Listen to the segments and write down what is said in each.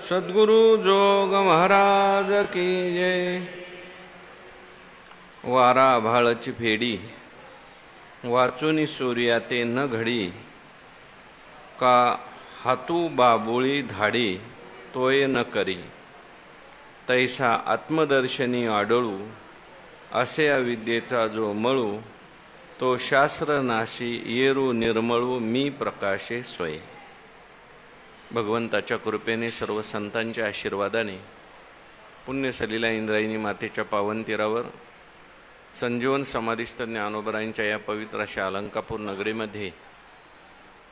सद्गुरु जोग महाराज की जय। वारा आभाळची फेडी वाचुनी सूर्या ते न घडी, का हातू बाबुळी धाडी तोय न करी, तैसा आत्मदर्शनी आढळू असे अविद्येचा जो मळू, तो शास्त्र नाशी येरू निर्मळू मी प्रकाशे स्वये। भगवंताच्या कृपेने सर्व संतांच्या आशीर्वादाने पुण्यसलीला इंद्रायणी मातेच्या पावन तीरावर संजीवन समाधिस्थ ज्ञानोबरायांच्या या पवित्र अशा अलंकापूर नगरीमध्ये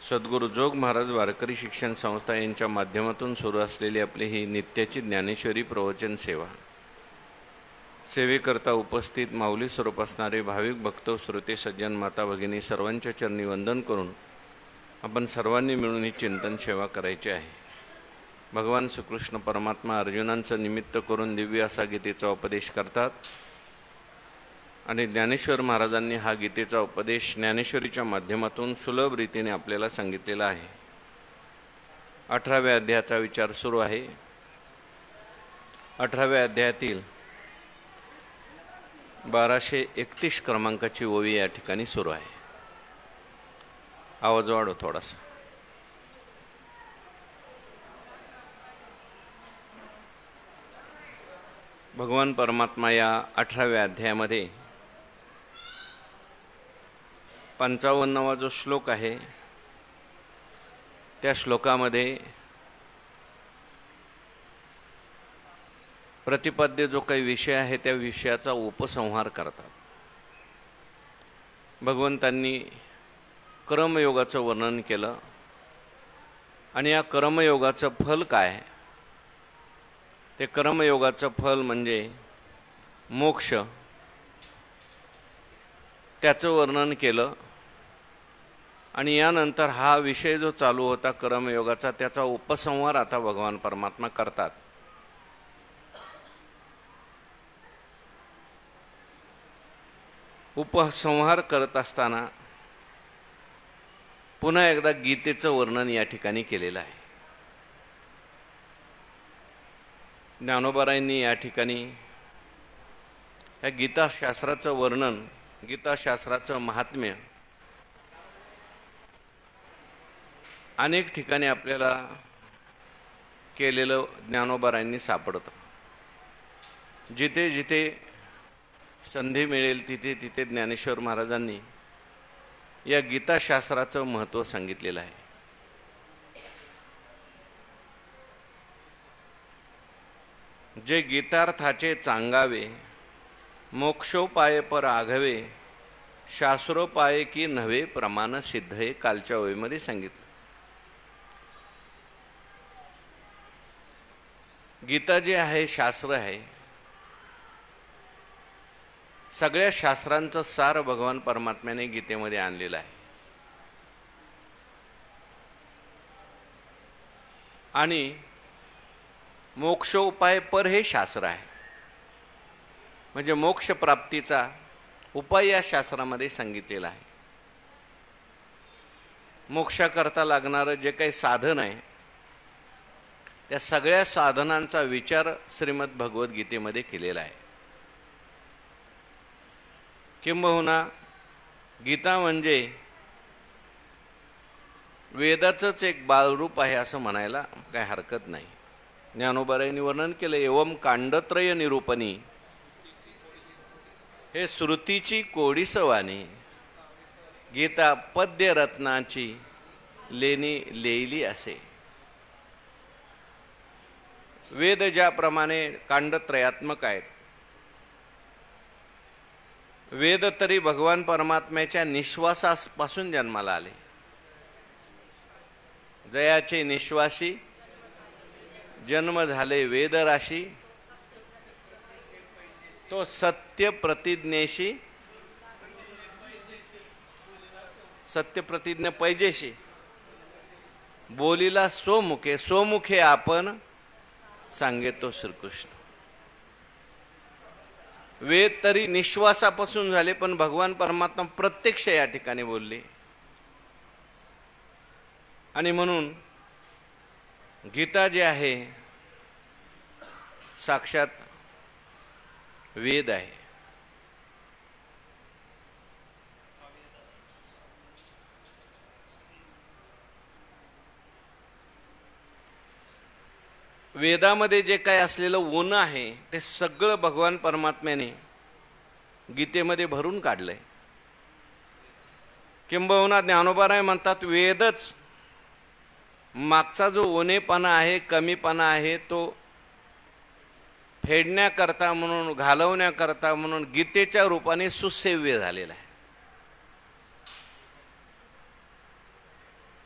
सद्गुरू जोग महाराज वारकरी शिक्षण संस्था यांच्या माध्यमातून सुरू असलेली आपली ही नित्याची ज्ञानेश्वरी प्रवचन सेवा, सेवेकरता उपस्थित माऊली स्वरूप असणारे भाविक भक्त श्रोते सज्जन माता भगिनी सर्वांच्या चरणी वंदन करून आपण सर्वांनी मिळून ही चिंतन सेवा करायची आहे। भगवान श्रीकृष्ण परमात्मा अर्जुनांचं निमित्त करून दिव्य असा गीतेचा उपदेश करतात आणि ज्ञानेश्वर महाराजांनी हा गीतेचा उपदेश ज्ञानेश्वरीच्या माध्यमातून सुलभ रीतीने आपल्याला सांगितलेला आहे। 18व्या अध्यायाचा विचार सुरू आहे। 18व्या अध्यायातील 1231 क्रमांकाची ओवी या ठिकाणी सुरू आहे। आवाज वाढव थोडासा। भगवान परमात्मा या 18व्या अध्यायामध्ये 55वा जो श्लोक आहे त्या श्लोकामध्ये प्रतिपाद्य जो काही विषय आहे त्या विषयाचा उपसंहार करतात। भगवंतांनी कर्मयोगाचं वर्णन केलं आणि या कर्मयोगाचं फल काय, ते कर्मयोगाचं फल म्हणजे मोक्ष, त्याचं वर्णन केलं आणि यानंतर हा विषय जो चालू होता कर्मयोगाचा त्याचा उपसंहार आता भगवान परमात्मा करतात। उपसंहार करत असताना पुन्हा एकदा गीतेचं वर्णन या ठिकाणी केलेलं आहे। ज्ञानोबरायांनी या ठिकाणी या गीताशास्त्राचं वर्णन, गीताशास्त्राचं महात्म्य अनेक ठिकाणी आपल्याला केलेलं ज्ञानोबरायांनी सापडतं। जिथे जिथे संधी मिळेल तिथे तिथे ज्ञानेश्वर महाराजांनी या गीताशास्त्राचं महत्त्व सांगितलेलं आहे। जे गीतार्थाचे चांगावे, मोक्षोपाय पर आघवे, शास्त्रोपाय की नव्हे प्रमाण सिद्ध, हे कालच्या ओळीमध्ये सांगितलं। गीता जे आहे शास्त्र आहे, सगळ्या शास्त्रांचं सार भगवान परमात्म्याने गीतेमध्ये आणलेलं आहे आणि मोक्षोपाय पर हे शास्त्र आहे, म्हणजे मोक्ष प्राप्तीचा उपाय या शास्त्रामध्ये सांगितलेला आहे। मोक्षाकरता लागणारं जे काही साधन आहे त्या सगळ्या साधनांचा विचार श्रीमद भगवद्गीतेमध्ये केलेला आहे। किंबहुना गीता म्हणजे वेदाचंच एक बालरूप आहे असं म्हणायला काही हरकत नाही। ज्ञानोबरायांनी वर्णन केलं, एवम कांडत्रय निरूपणी, हे श्रुतीची कोडीसवानी, गीता पद्य रत्नाची लेणी लेईली असे। वेद ज्याप्रमाणे कांडत्रयात्मक आहेत, वेद तरी भगवान परमात्म्याच्या निश्वासापासून जन्माला आले। जयाचे निश्वासी जन्म झाले वेदराशी, तो सत्य प्रतिज्ञेशी, सत्य प्रतिज्ञा पैजेशी, बोलीला सोमुखे, सोमुखे आपण सांगे तो श्रीकृष्ण। वेद तरी निश्वासापासून झाले, पण भगवान परमात्मा प्रत्यक्ष या ठिकाणी बोलले आणि म्हणून गीता जी आहे साक्षात वेद आहे. वेदामध्ये जे काय असलेलं ऊन आहे ते सगळं भगवान परमात्म्याने गीतेमध्ये भरून काढलंय. किंबहुना ज्ञानोबाराय म्हणतात वेदच मागचा जो उणेपणा आहे, कमीपणा आहे, तो फेडण्याकरता म्हणून, घालवण्याकरता म्हणून गीतेच्या रूपाने सुसेव्य झालेला आहे.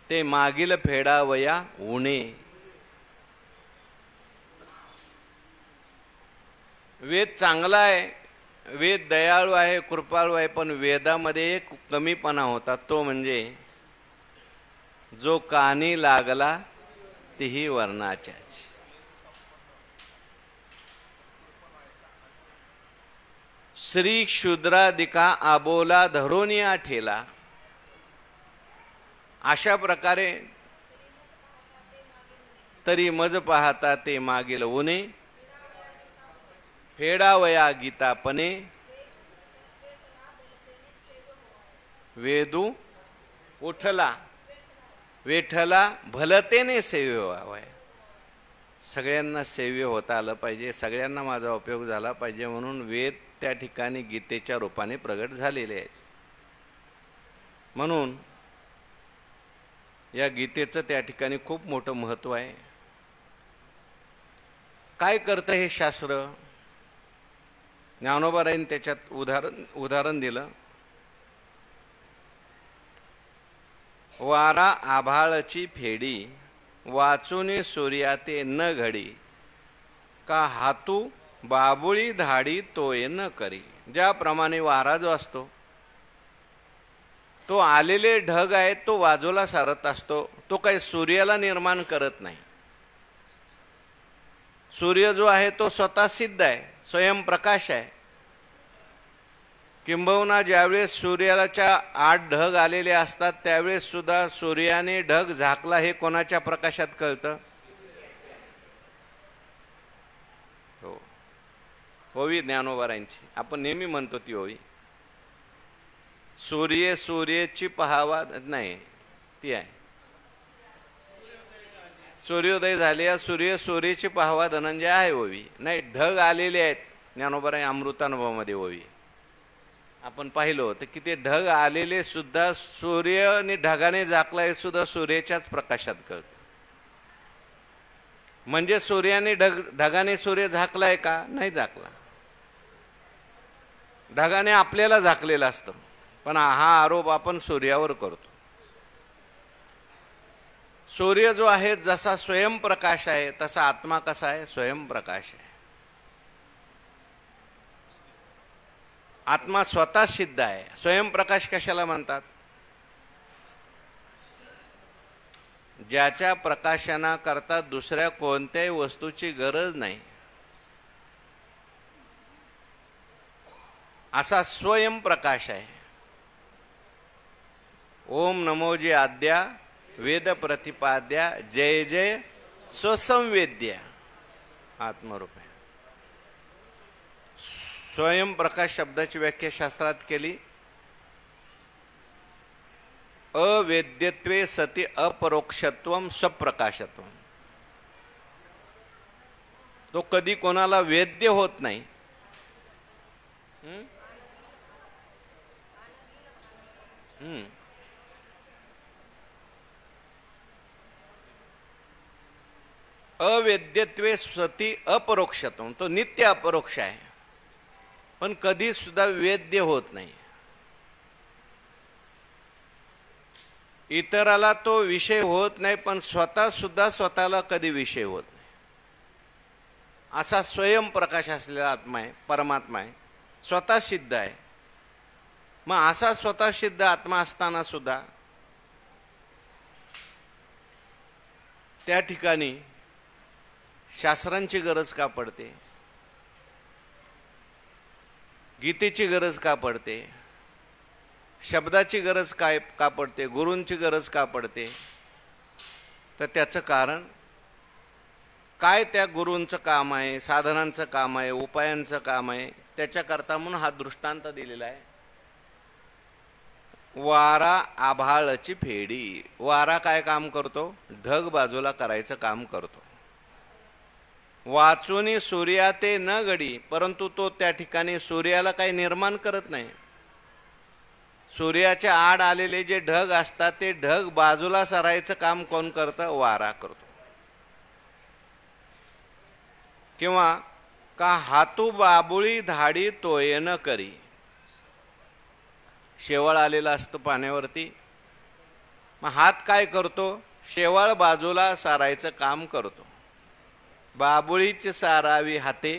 ते मागील फेडावया उणे. वेद चांगला आहे, वेद दयाळू आहे, कृपाळू आहे, पण वेदामध्ये एक कमीपणा होता, तो म्हणजे जो कानी लागला तीही वर्णाच्याची. श्री क्षुद्रादिका आबोला धरोनिया ठेला. अशा प्रकारे तरी मज पाहता ते मागील उणे, फेडावया गीतापणे, वेदू उठला विठ्ठला भलतेने सेव्य व्हावया. सगळ्यांना सेव्य होता आलं पाहिजे, सगळ्यांना माझा उपयोग झाला पाहिजे, म्हणून वेद त्या ठिकाणी गीतेच्या रूपाने प्रगट झालेले आहेत. म्हणून या गीतेचं त्या ठिकाणी खूप मोठं महत्त्व आहे. काय करतं हे शास्त्र? ज्ञानोबारायांनी त्याच्यात उदाहरण दिलं. वारा आभाळची फेडी, वाचून सूर्याते न घडी, का हातू बाबुळी धाडी तोय न करी. ज्याप्रमाणे वारा जो असतो तो आलेले ढग आहेत तो बाजूला सारत असतो, तो काही सूर्याला निर्माण करत नाही. सूर्य जो आहे तो स्वतः सिद्ध आहे, स्वयंप्रकाश आहे. किंबहुना ज्यावेळेस सूर्याच्या 8 ढग आलेले असतात त्यावेळेस सुद्धा सूर्याने ढग झाकला हे कोणाच्या प्रकाशात कळतं? हो, ओवी ज्ञानोबारांची आपण नेहमी म्हणतो ती ओवी. सूर्य सूर्याची पहावा नाही, ती आहे सूर्योदय झाले सूर्य सूर्याची पहावा धनंजय आहे ओवी. नाही, ढग आलेले आहेत. ज्ञानोबाराय अमृतानुभवामध्ये ओवी आपण पाहिलं होतं की ते ढग आलेले सुद्धा सूर्य आणि ढगाने झाकला हे सुद्धा सूर्याच्याच प्रकाशात कळतं. म्हणजे सूर्याने ढगाने सूर्य झाकलाय का? नाही झाकला. ढगाने आपल्याला झाकलेलं असतं, पण हा आरोप आपण सूर्यावर करतो. सूर्य जो आहे जसा स्वयंप्रकाश आहे तसा आत्मा कसा आहे? स्वयंप्रकाश आहे. आत्मा स्वतः सिद्ध आहे. स्वयंप्रकाश कशाला म्हणतात? ज्याच्या प्रकाशना करता दुसऱ्या कोणत्याही वस्तूची गरज नाही असा स्वयंप्रकाश आहे. ओम नमोजी आद्या वेद प्रतिपाद्या जय जय स्वसंवेद्या आत्मरूप आहे. स्वयंप्रकाश शब्दाची व्याख्या शास्त्रात केली. अवेद्यत्वे सती अपरोक्षत्वम स्वप्रकाशत्वम. तो कधी कोणाला वेद्य होत नाही. अवेद्यत्वे सती अपरोक्षत्वम. तो नित्य अपरोक्ष आहे, पण कधी सुद्धा वेद्य होत नाही. इतराला तो विषय होत नाही, पण स्वतः सुद्धा स्वतःला कधी विषय होत नाही. असा स्वयंप्रकाश असलेला आत्मा आहे, परमात्मा आहे, स्वतः सिद्ध आहे. मग असा स्वतः सिद्ध आत्मा असताना सुद्धा त्या ठिकाणी शास्त्रांची गरज का पडते? गीतेची गरज का पडते? शब्दाची गरज का पडते? गुरूंची गरज का पडते? तर त्याचं कारण काय त्या गुरूंचं काम आहे, साधनांचं काम आहे, उपायांचं काम आहे, त्याच्याकरता म्हणून हा दृष्टांत दिलेला आहे. वारा आभाळची फेडी. वारा काय काम करतो? ढग बाजूला करायचं काम करतो. वाचूनी सूर्या ते न घडी, परंतु तो त्या ठिकाणी सूर्याला काही निर्माण करत नाही. सूर्याच्या आड आलेले जे ढग असतात ते ढग बाजूला सरायचं काम कोण करतं? वारा करतो. किंवा का हातू बाबुळी धाडी तोये न करी. शेवाळ आलेला असतं पाण्यावरती, मग हात काय करतो? शेवाळ बाजूला सारायचं काम करतो. बाबुळीच सारावी हाते,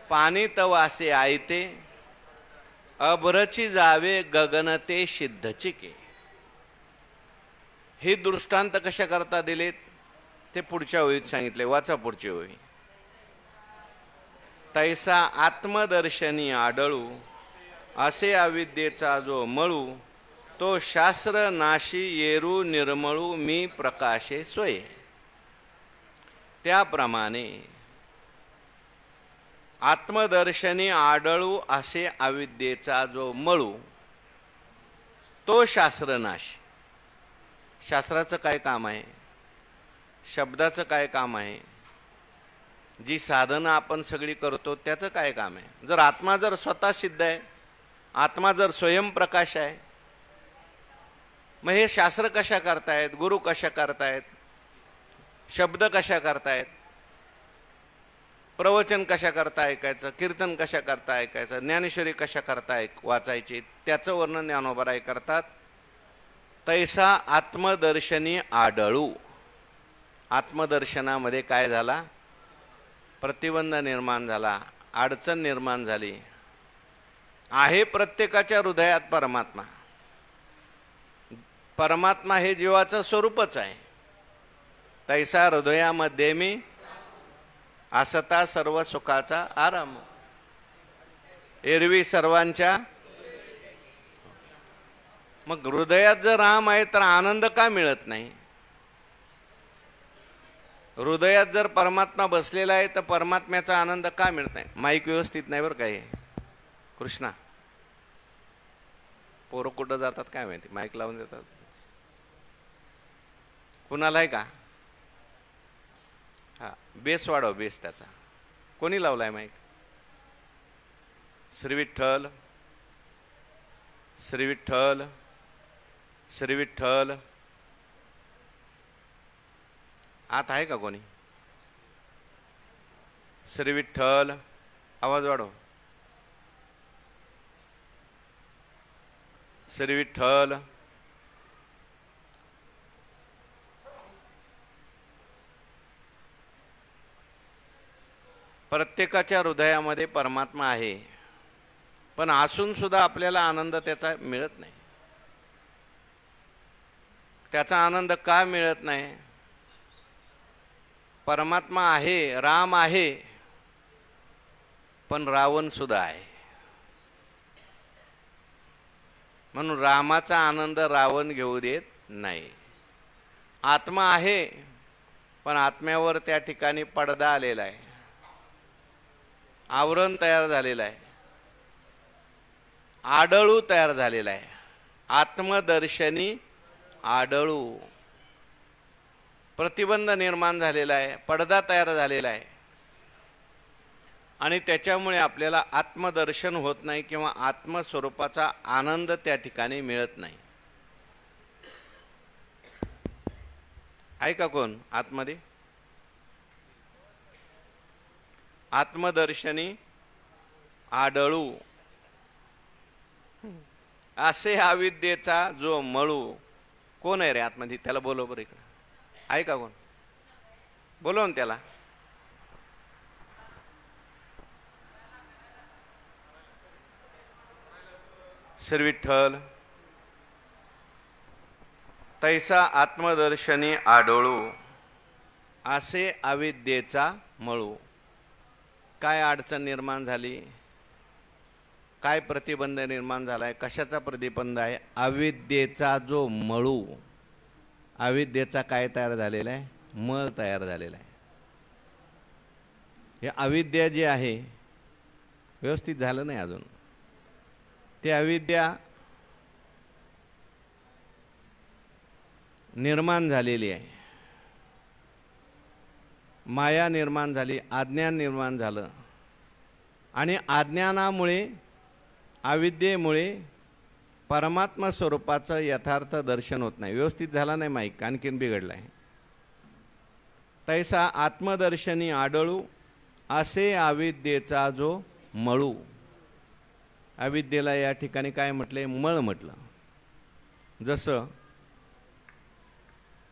पाणी तवासे आयते, अभ्रची जावे गगनते सिद्धचिके. हे दृष्टांत कशा करता दिलेत ते पुढच्या ओळीत सांगितले. वाचा पुढची ओळी. तैसा आत्मदर्शनी आढळू, असे अविद्येचा जो मळू, तो शास्त्र नाशी येरू निर्मळू मी प्रकाशे सोये. त्याप्रमाणे आत्मदर्शनी आढळू असे अविद्येचा जो मळू, तो शास्त्रनाश. शास्त्राचं काय काम आहे? शब्दाचं काय काम आहे? जी साधनं आपण सगळी करतो त्याचं काय काम आहे? जर आत्मा जर स्वतः सिद्ध आहे, आत्मा जर स्वयंप्रकाश आहे, मग हे शास्त्र कशा करतायत? गुरु कशा करतायत? शब्द कशा करतायत? प्रवचन कशा करता ऐकायचं? कीर्तन कशा करता ऐकायचं? ज्ञानेश्वरी कशा करता वाचायची? त्याचं वर्णन ज्ञानोबराय करतात. तैसा आत्मदर्शनी आढळू. आत्मदर्शनामध्ये काय झाला? प्रतिबंध निर्माण झाला, अडचण निर्माण झाली. आहे प्रत्येकाच्या हृदयात परमात्मा. परमात्मा हे जीवाचं स्वरूपच आहे. तैसा हृदयामध्ये मी असता सर्व सुखाचा आराम. एरवी सर्वांच्या. मग हृदयात जर राम आहे तर आनंद का मिळत नाही? हृदयात जर परमात्मा बसलेला आहे तर परमात्म्याचा आनंद का मिळत नाही? माईक व्यवस्थित नाही बरं काय. कृष्णा, पोरं कुठं जातात काय माहिती, माईक लावून देतात. कुणाला आहे का? हा, बेस वाढव, बेस त्याचा. कोणी लावलाय माईक? श्री विठ्ठल, श्री विठ्ठल, श्री विठ्ठल. आत आहे का कोणी? श्री विठ्ठल. आवाज वाढव. श्री विठ्ठल. प्रत्येकाच्या हृदयामध्ये परमात्मा आहे, पण असून सुद्धा आपल्याला आनंद त्याचा मिळत नाही. त्याचा आनंद का मिळत नाही? परमात्मा आहे, राम आहे, पण रावण सुद्धा आहे. म्हणून रामाचा आनंद रावण घेऊ देत नाही. आत्मा आहे, पण आत्म्यावर त्या ठिकाणी पडदा आलेला आहे, आवरण तयार झालेलं आहे, आढळू तयार झालेला आहे. आत्मदर्शनी आढळू. प्रतिबंध निर्माण झालेला आहे, पडदा तयार झालेला आहे, आणि त्याच्यामुळे आपल्याला आत्मदर्शन होत नाही किंवा आत्मस्वरूपाचा आनंद त्या ठिकाणी मिळत नाही. आहे का कोण आतमध्ये? आत्मदर्शनी आढळू असे अविद्येचा जो मळू. कोण आहे रे आतमध्ये? त्याला बोलव बरं इकडं. आहे का कोण? बोलव ना त्याला. श्री विठ्ठल. तैसा आत्मदर्शनी आढळू असे अविद्येचा मळू. काय अडचण निर्माण झाली? काय प्रतिबंध निर्माण झालाय? कशाचा प्रतिबंध आहे? अविद्येचा जो मळू. अविद्येचा काय तयार झालेला आहे? मळ तयार झालेला आहे. हे अविद्या जी आहे व्यवस्थित झालं नाही अजून, ते अविद्या निर्माण झालेली आहे, माया निर्माण झाली, अज्ञान निर्माण झालं आणि अज्ञानामुळे अविद्येमुळे परमात्मा स्वरूपाचं यथार्थ दर्शन होत नाही. व्यवस्थित झाला नाही माईक, आणखीन बिघडला आहे. तैसा आत्मदर्शनी आढळू असे अविद्येचा जो मळू. अविद्येला या ठिकाणी काय म्हटले? मळ म्हटलं. जसं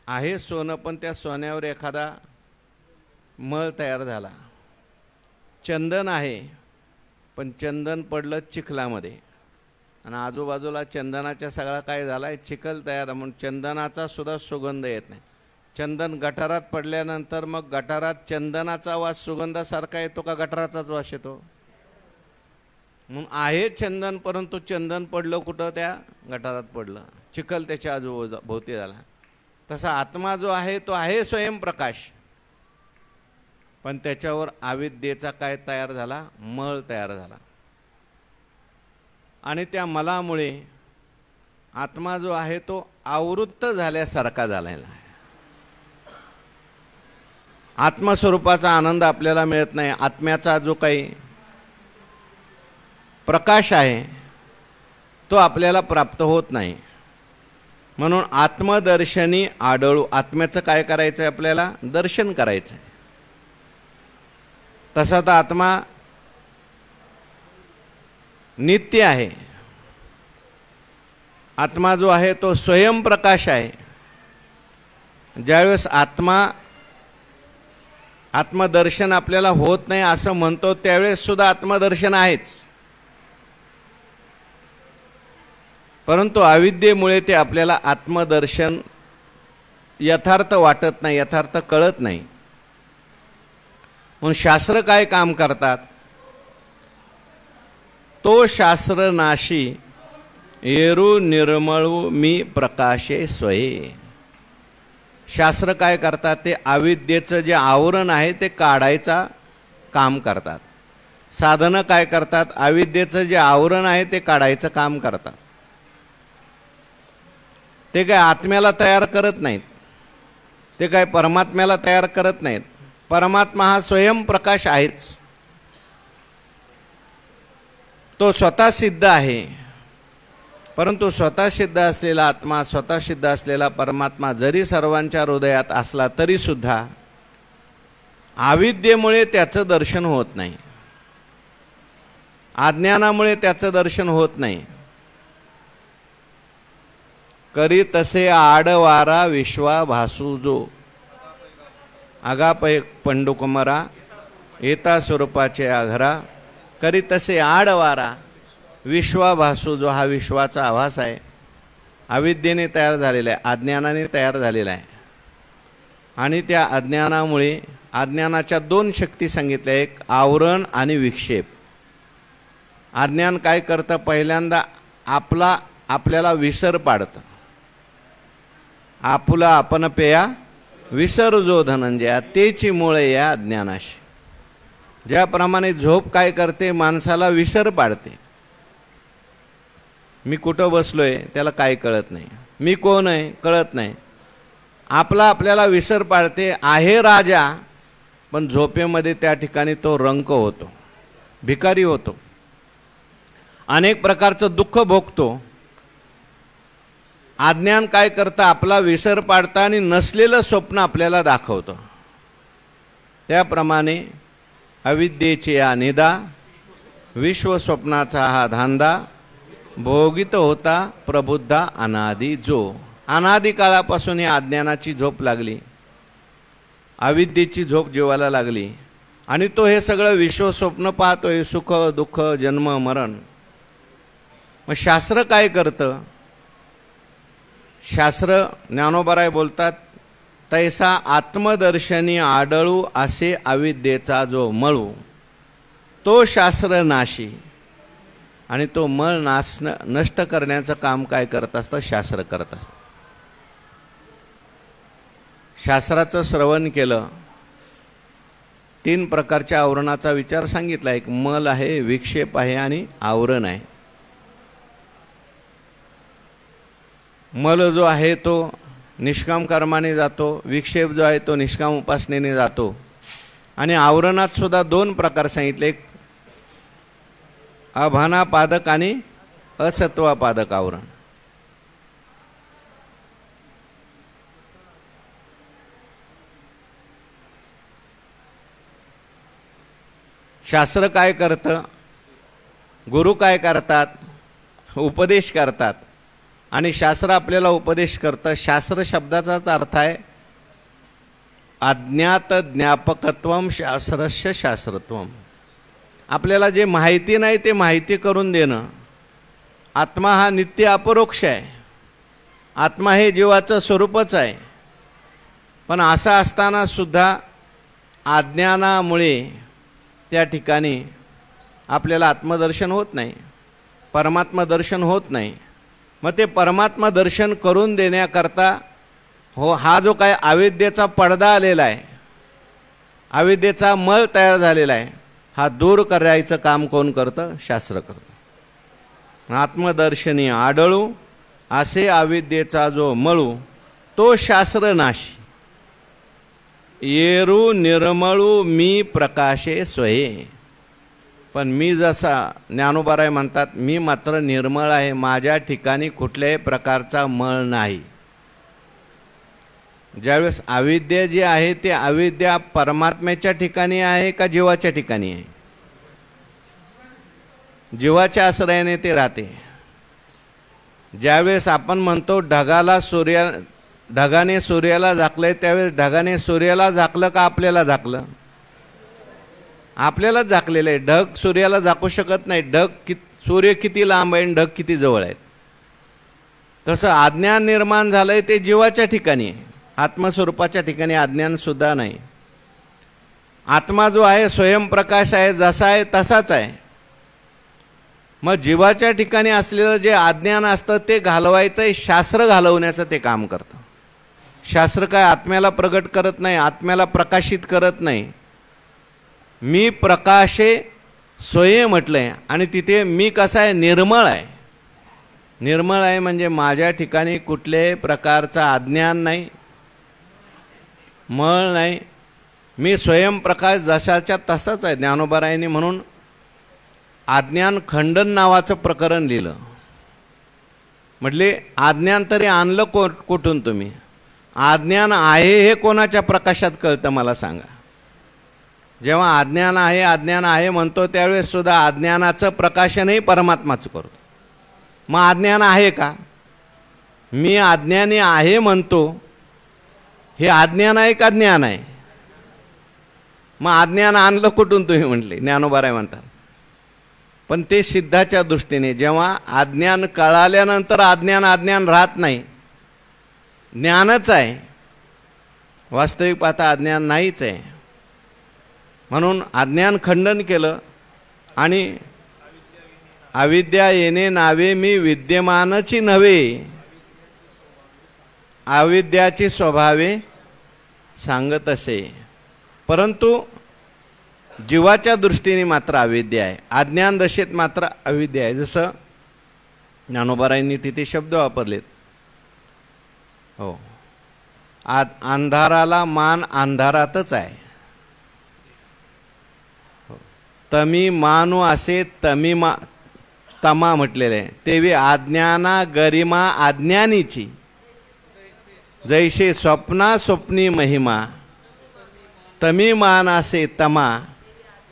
आहे सोनं पण त्या सोन्यावर एखादा मळ तयार झाला. चंदन आहे पण चंदन पडलं चिखलामध्ये आणि आजूबाजूला चंदनाच्या सगळा काय झाला आहे? चिखल तयार, म्हणून चंदनाचा सुद्धा सुगंध येत नाही. चंदन गटारात पडल्यानंतर मग गटारात चंदनाचा वास सुगंधासारखा येतो का गटाराचाच वास येतो? म्हणून आहे चंदन, परंतु चंदन पडलं कुठं? त्या गटारात पडलं, चिखल त्याच्या आजूभोवती झाला. तसा आत्मा जो आहे तो आहे स्वयंप्रकाश, पण त्याच्यावर अविद्येचा काय तयार झाला? मळ तयार झाला. आणि त्या मलामुळे आत्मा जो आहे तो आवृत्त झाल्यासारखा झालेला आहे. आत्मस्वरूपाचा आनंद आपल्याला मिळत नाही. आत्म्याचा जो काही प्रकाश आहे तो आपल्याला प्राप्त होत नाही. म्हणून आत्मदर्शनी आढळू. आत्म्याचं काय करायचं आहे? आपल्याला दर्शन करायचं आहे. तसा तर आत्मा नित्य आहे. आत्मा जो आहे तो स्वयंप्रकाश आहे. ज्यावेळेस आत्मदर्शन आपल्याला होत नाही असं म्हणतो त्यावेळेस सुद्धा आत्मदर्शन आहेच, परंतु अविद्येमुळे ते आपल्याला आत्मदर्शन यथार्थ वाटत नाही, यथार्थ कळत नाही. म्हणून शास्त्र काय काम करतात? तो शास्त्र नाशी येरू निर्मळू मी प्रकाशे स्वये. शास्त्र काय करतात? ते अविद्येचं जे आवरण आहे ते काढायचा काम करतात. साधनं काय करतात? अविद्येचं जे आवरण आहे ते काढायचं काम करतात. ते काय आत्म्याला तयार करत नाहीत, ते काय परमात्म्याला तयार करत नाहीत. परमात्मा हा स्वयंप्रकाश आहेच, तो स्वतः सिद्ध आहे. परंतु स्वतः सिद्ध असलेला आत्मा, स्वतः सिद्ध असलेला परमात्मा जरी सर्वांच्या हृदयात असला तरी सुद्धा अविद्येमुळे त्याचं दर्शन होत नाही, अज्ञानामुळे त्याचं दर्शन होत नाही. करी तसे आडवारा विश्वा भासू जो. आगापै पंडुकुमारा येता स्वरूपाचे आघरा. करी तसे आडवारा विश्वाभासू जो. हा विश्वाचा आभास आहे, अविद्येने तयार झालेला आहे, अज्ञानाने तयार झालेला आहे. आणि त्या अज्ञानामुळे अज्ञानाच्या दोन शक्ती सांगितल्या, एक आवरण आणि विक्षेप. अज्ञान काय करतं? पहिल्यांदा आपल्याला विसर पाडतं. आपुला आपण पेया विसर जो धनंजया, तेची मुळे या अज्ञानाशी. ज्याप्रमाणे झोप काय करते? माणसाला विसर पाडते. मी कुठं बसलोय त्याला काय कळत नाही, मी कोण आहे कळत नाही. आपल्याला विसर पाडते. आहे राजा, पण झोपेमध्ये त्या ठिकाणी तो रंक होतो, भिकारी होतो, अनेक प्रकारचं दुःख भोगतो. अज्ञान काय करतं? आपला विसर पाडतं आणि नसलेलं स्वप्न आपल्याला दाखवतं. त्याप्रमाणे अविद्येचे या निदा, विश्वस्वप्नाचा हा धांदा, भोगित होता प्रबुद्धा अनादि जो. अनादि काळापासून या अज्ञानाची झोप लागली, अविद्येची झोप जीवाला लागली आणि तो हे सगळं विश्वस्वप्न पाहतोय, सुख दुःख जन्म मरण. मग शास्त्र काय करतं? शास्त्र ज्ञानोबराय बोलतात, तैसा आत्मदर्शनी आढळू असे अविद्येचा जो मळू, तो शास्त्र नाशी. आणि तो मळ नष्ट करण्याचं काम काय करत असतं? शास्त्र करत असतं. शास्त्राचं श्रवण केलं तीन प्रकारच्या आवरणाचा विचार सांगितला. एक मल आहे, विक्षेप आहे आणि आवरण आहे. मल जो आहे तो निष्काम कर्माने जातो, विक्षेप जो आहे तो निष्काम उपासनेने जातो. आणि आवरणात सुद्धा दोन प्रकार सांगितले, एक अभानापादक आणि असत्वापादक आवरण. शास्त्र काय करतं, गुरु काय करतात, उपदेश करतात. आणि शास्त्र आपल्याला उपदेश करतं. शास्त्र शब्दाचाच अर्थ आहे अज्ञात ज्ञापकत्वम शास्त्रस्य शास्त्रत्वम. आपल्याला जे माहिती नाही ते माहिती करून देणं. आत्मा हा नित्य अपरोक्ष आहे. आत्मा हे जीवाचं स्वरूपच आहे. पण असं असताना सुद्धा अज्ञानामुळे त्या ठिकाणी आपल्याला आत्मदर्शन होत नाही, परमात्मा दर्शन होत नाही. मग ते परमात्मा दर्शन करून देण्याकरता हा जो काय अविद्येचा पडदा आलेला आहे, अविद्येचा मळ तयार झालेला आहे, हा दूर करायचं काम कोण करतं? शास्त्र करतं. आत्मदर्शनी आढळू असे अविद्येचा जो मळू तो शास्त्र नाशी. येरू निर्मळू मी प्रकाशे स्वये. पण मी जसा ज्ञानोबाराय म्हणतात, मी मात्र निर्मळ आहे, माझ्या ठिकाणी कुठल्याही प्रकारचा मळ नाही. ज्यावेळेस अविद्या जी आहे ते अविद्या परमात्म्याच्या ठिकाणी आहे का जीवाच्या ठिकाणी आहे? जीवाच्या आश्रयाने ते राहते. ज्यावेळेस आपण म्हणतो ढगाने सूर्याला झाकले, त्यावेळेस ढगाने सूर्याला झाकलं का आपल्याला झाकलं? आपल्यालाच झाकलेलं आहे. ढग सूर्याला झाकू शकत नाही. सूर्य किती लांब आहे आणि ढग किती जवळ आहेत. तसं अज्ञान निर्माण झालंय ते जीवाच्या ठिकाणी आहे, आत्मस्वरूपाच्या ठिकाणी अज्ञान सुद्धा नाही. आत्मा जो आहे स्वयंप्रकाश आहे, जसा आहे तसाच आहे. मग जीवाच्या ठिकाणी असलेलं जे अज्ञान असतं ते घालवायचं, शास्त्र घालवण्याचं ते काम करतं. शास्त्र काय आत्म्याला प्रगट करत नाही, आत्म्याला प्रकाशित करत नाही. मी प्रकाशे स्वये म्हटलंय आणि तिथे मी कसा आहे? निर्मळ आहे. निर्मळ आहे म्हणजे माझ्या ठिकाणी कुठल्याही प्रकारचा अज्ञान नाही, मळ नाही. मी स्वयंप्रकाश जशाच्या तसाच आहे. ज्ञानोबारायांनी म्हणून अज्ञान खंडन नावाचं प्रकरण लिहिलं. म्हटले अज्ञान तरी आणलं कुठून तुम्ही? अज्ञान आहे हे कोणाच्या प्रकाशात कळतं मला सांगा. जेव्हा अज्ञान आहे म्हणतो त्यावेळेस सुद्धा अज्ञानाचं प्रकाशनही परमात्माच करतो. मग अज्ञान आहे का? मी अज्ञानी आहे म्हणतो, हे अज्ञान आहे का ज्ञान आहे? मग अज्ञान आणलं कुठून तुम्ही म्हटले? ज्ञानोबाराय म्हणतात. पण ते सिद्धाच्या दृष्टीने जेव्हा अज्ञान कळाल्यानंतर अज्ञान राहत नाही, ज्ञानच आहे. वास्तविक पाहता अज्ञान नाहीच आहे. म्हणून अज्ञान खंडन केलं आणि अविद्या येणे नावे मी विद्यमानची नव्हे, अविद्याची स्वभावे सांगत असे. परंतु जीवाच्या दृष्टीने मात्र अविद्या आहे, अज्ञान दशेत मात्र अविद्या आहे. जसं ज्ञानोबारायांनी तिथे शब्द वापरलेत. हो, अंधाराला मान अंधारातच आहे. तमी मानू असे तमा म्हटलेले आहे. तेवी अज्ञाना गरिमा अज्ञानीची, जैसे स्वप्ना स्वप्नी महिमा. तमी मान असे तमा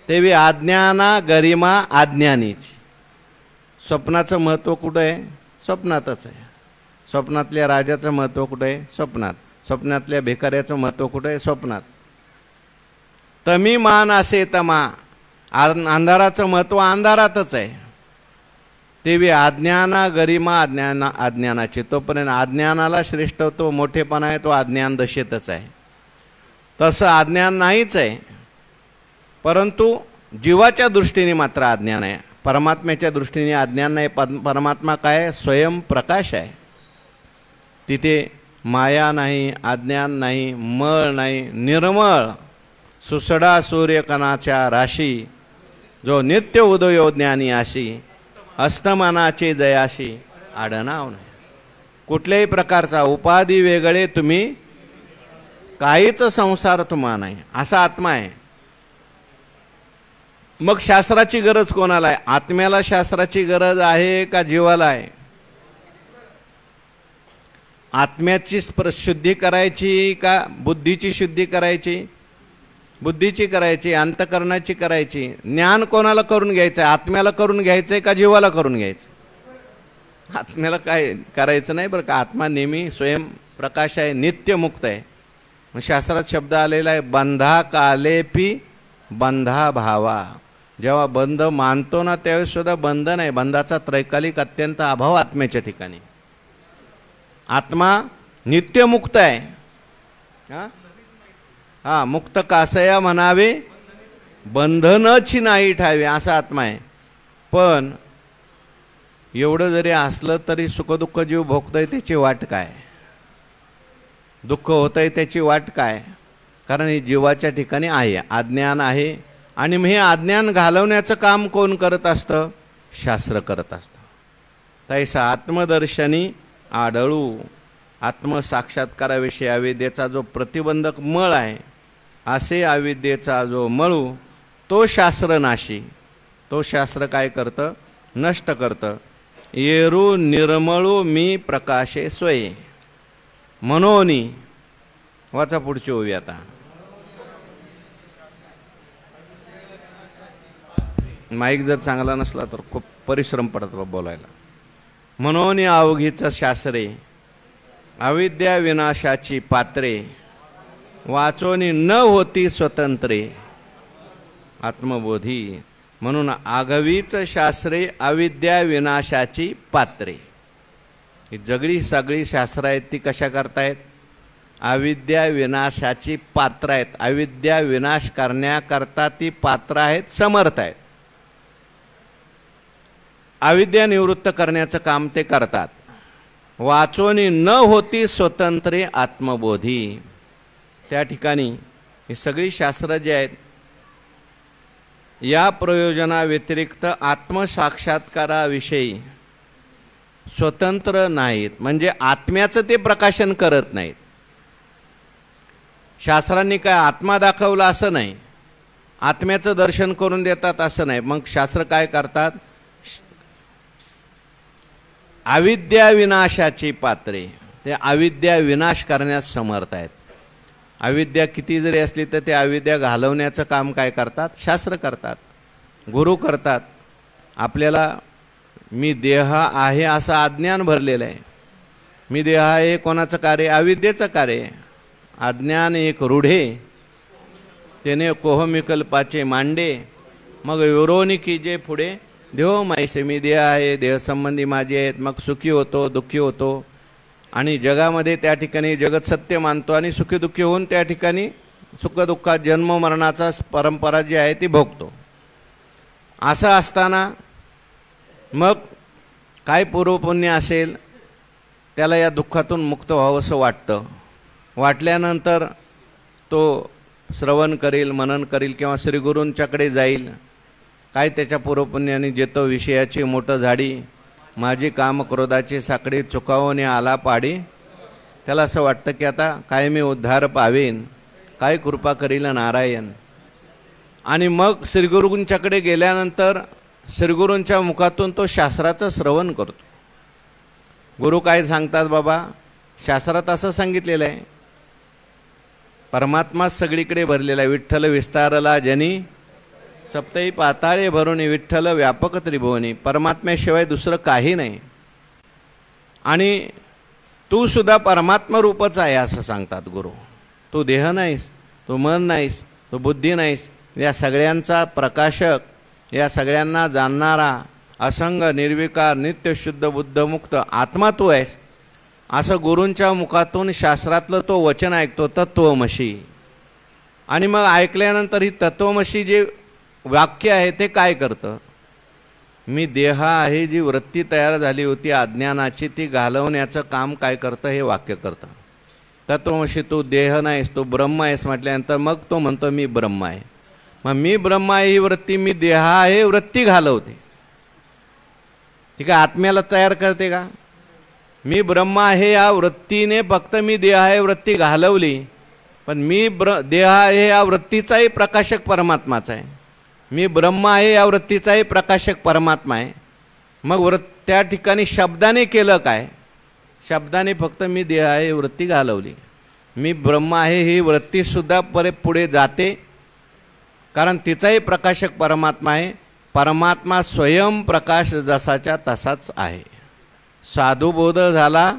तेवी अज्ञाना गरिमा अज्ञानीची. स्वप्नाचं महत्त्व कुठं आहे? स्वप्नातच आहे. स्वप्नातल्या राजाचं महत्त्व कुठं आहे? स्वप्नात. स्वप्नातल्या भिकाऱ्याचं महत्त्व कुठं आहे? स्वप्नात. तमी मान असे तमा, अंधाराचं महत्त्व अंधारातच आहे. तेवी अज्ञाना गरिमा अज्ञानाची. तोपर्यंत अज्ञानाला श्रेष्ठत्व मोठेपणा आहे तो अज्ञान दशेतच आहे. तसं अज्ञान नाहीच आहे, परंतु जीवाच्या दृष्टीने मात्र अज्ञान आहे. परमात्म्याच्या दृष्टीने अज्ञान नाही. परमात्मा काय आहे? स्वयंप्रकाश आहे. तिथे माया नाही, अज्ञान नाही, मळ नाही, निर्मळ सुसडा सूर्यकणाच्या राशी, जो नित्य उदयो ज्ञानी आशी, अस्तमानाचे जयाशी आडनाव नाही. कुठल्याही प्रकारचा उपाधी वेगळे तुम्ही, काहीच संसार तुम्हा नाही, असा आत्मा आहे. मग शास्त्राची गरज कोणाला आहे? आत्म्याला शास्त्राची गरज आहे का जीवाला आहे? आत्म्याची शुद्धी करायची का बुद्धीची शुद्धी करायची? बुद्धीची करायची, अंतकरणाची करायची. ज्ञान कोणाला करून घ्यायचं आहे? आत्म्याला करून घ्यायचं आहे का जीवाला करून घ्यायचं? आत्म्याला काय करायचं नाही बरं का. आत्मा नेहमी स्वयंप्रकाश आहे, नित्य मुक्त आहे. मग शास्त्रात शब्द आलेला आहे, बंधा कालेपी बंधा भावा. जेव्हा बंध मानतो ना त्यावेळेस सुद्धा बंध नाही, बंधाचा त्रैकालिक अत्यंत अभाव आत्म्याच्या ठिकाणी. आत्मा नित्य मुक्त आहे. हा मुक्त कासया म्हणावे, बंधनची नाही ठावे, असा आत्मा आहे. पण एवढं जरी असलं तरी सुखदुःख जीव भोगतोय त्याची वाट काय? दुःख होतंय त्याची वाट काय? कारण हे जीवाच्या ठिकाणी आहे, अज्ञान आहे. आणि मग हे अज्ञान घालवण्याचं काम कोण करत असतं? शास्त्र करत असतं. तैसा आत्मदर्शनी आढळू. आत्मसाक्षात्काराविषयी अविद्येचा जो प्रतिबंधक मळ आहे, असे अविद्येचा जो मळू, तो शास्त्र नाशी. तो शास्त्र काय करतं? नष्ट करतं. येरू निर्मळू मी प्रकाशे स्वये. मनोनी वाचा पुढची ओवी आता. माईक जर चांगला नसला तर खूप परिश्रम पडतात बोलायला. मनोनी अवघीच शास्त्रे, अविद्या विनाशाची पात्रे, वाचोनी न होती स्वतंत्रे आत्मबोधी. म्हणून आगवीच शास्त्रे अविद्या विनाशाची पात्रे. ही जगली सगळी शास्त्र आहेत ती कशा करतायत? अविद्या विनाशाची पात्र आहेत. अविद्या विनाश करण्याकरता ती पात्र आहेत, समर्थ आहेत. अविद्या निवृत्त करण्याचं काम ते करतात. वाचोनी न होती स्वतंत्रे आत्मबोधी. त्या ठिकाणी ही सगळी शास्त्र जे आहेत या प्रयोजनाव्यतिरिक्त आत्मसाक्षात्काराविषयी स्वतंत्र नाहीत. म्हणजे आत्म्याचं ते प्रकाशन करत नाहीत. शास्त्रांनी काय आत्मा दाखवला असं नाही, आत्म्याचं दर्शन करून देतात असं नाही. मग शास्त्र काय करतात? अविद्या विनाशाची पात्रे. ते अविद्या विनाश करण्यास समर्थ आहेत. अविद्या किती जरी असली तर ते अविद्या घालवण्याचं काम काय करतात? शास्त्र करतात, गुरु करतात. आपल्याला मी देह आहे असं अज्ञान भरलेलं आहे. मी देह आहे कोणाचं कार्य? अविद्येचं कार्य. अज्ञान एक रूढे, त्याने कोहमिकल्पाचे मांडे, मग विरोनी की जे पुढे देहो माईसे. मी देह आहे, देहसंबंधी माझे आहेत. मग सुखी होतो, दुःखी होतो आणि जगामध्ये त्या ठिकाणी जगत सत्य मानतो आणि सुखी दुःखी होऊन त्या ठिकाणी सुखदुःखात जन्म मरणाचा परंपरा जी आहे ती भोगतो. असं असताना मग काय पूर्वपुण्य असेल त्याला या दुःखातून मुक्त व्हावंसं वाटतं. वाटल्यानंतर तो श्रवण करील, मनन करील किंवा श्रीगुरूंच्याकडे जाईल. काय त्याच्या पूर्वपुण्याने जेतो विषयाची मोठं झाडी, माझी काम क्रोधाची साखळी चुकावणे आला पाडी. त्याला असं वाटतं की आता काय मी उद्धार पावेन, काय कृपा करील नारायण. आणि मग श्रीगुरूंच्याकडे गेल्यानंतर श्रीगुरूंच्या मुखातून तो शास्त्राचं श्रवण करतो. गुरु काय सांगतात? बाबा शास्त्रात असं सांगितलेलं आहे, परमात्मा सगळीकडे भरलेला आहे. विठ्ठल विस्तारला जनी, सप्तही पाताळे भरून विठ्ठल व्यापक त्रिभुवनी. परमात्म्याशिवाय दुसरं काही नाही. आणि तू सुद्धा परमात्मा रूपच आहे असं सांगतात गुरु. तू देह नाहीस, तू मन नाहीस, तू बुद्धी नाहीस. या सगळ्यांचा प्रकाशक, या सगळ्यांना जाणणारा, असंग निर्विकार नित्यशुद्ध बुद्धमुक्त आत्मा तू आहेस असं गुरूंच्या मुखातून शास्त्रातलं तो वचन ऐकतो, तत्वमशी. आणि मग ऐकल्यानंतर ही तत्वमशी जे वाक्य आहे ते काय करतं? मी देह आहे जी वृत्ती तयार झाली होती अज्ञानाची, ती घालवण्याचं काम काय करतं? हे वाक्य करतं. तत्वमसी तू देह नाहीस, तू ब्रह्म आहेस म्हटल्यानंतर मग तो म्हणतो मी ब्रह्म आहे. मग मी ब्रह्म आहे ही वृत्ती, मी देह आहे वृत्ती घालवते. ठीक आहे, आत्म्याला तयार करते का? मी ब्रह्म आहे या वृत्तीने फक्त मी देह आहे वृत्ती घालवली, पण मी देह आहे या वृत्तीचाही प्रकाशक परमात्माचा आहे. मी ब्रह्म आहे या वृत्तीचाही प्रकाशक परमात्मा आहे. मग त्या ठिकाणी शब्दाने केलं काय? शब्दाने फक्त मी देह आहे वृत्ती घालवली. मी ब्रह्म आहे ही वृत्तीसुद्धा पुढे जाते, कारण तिचाही प्रकाशक परमात्मा आहे. परमात्मा स्वयंप्रकाश जसाच्या तसाच आहे. साधुबोध झाला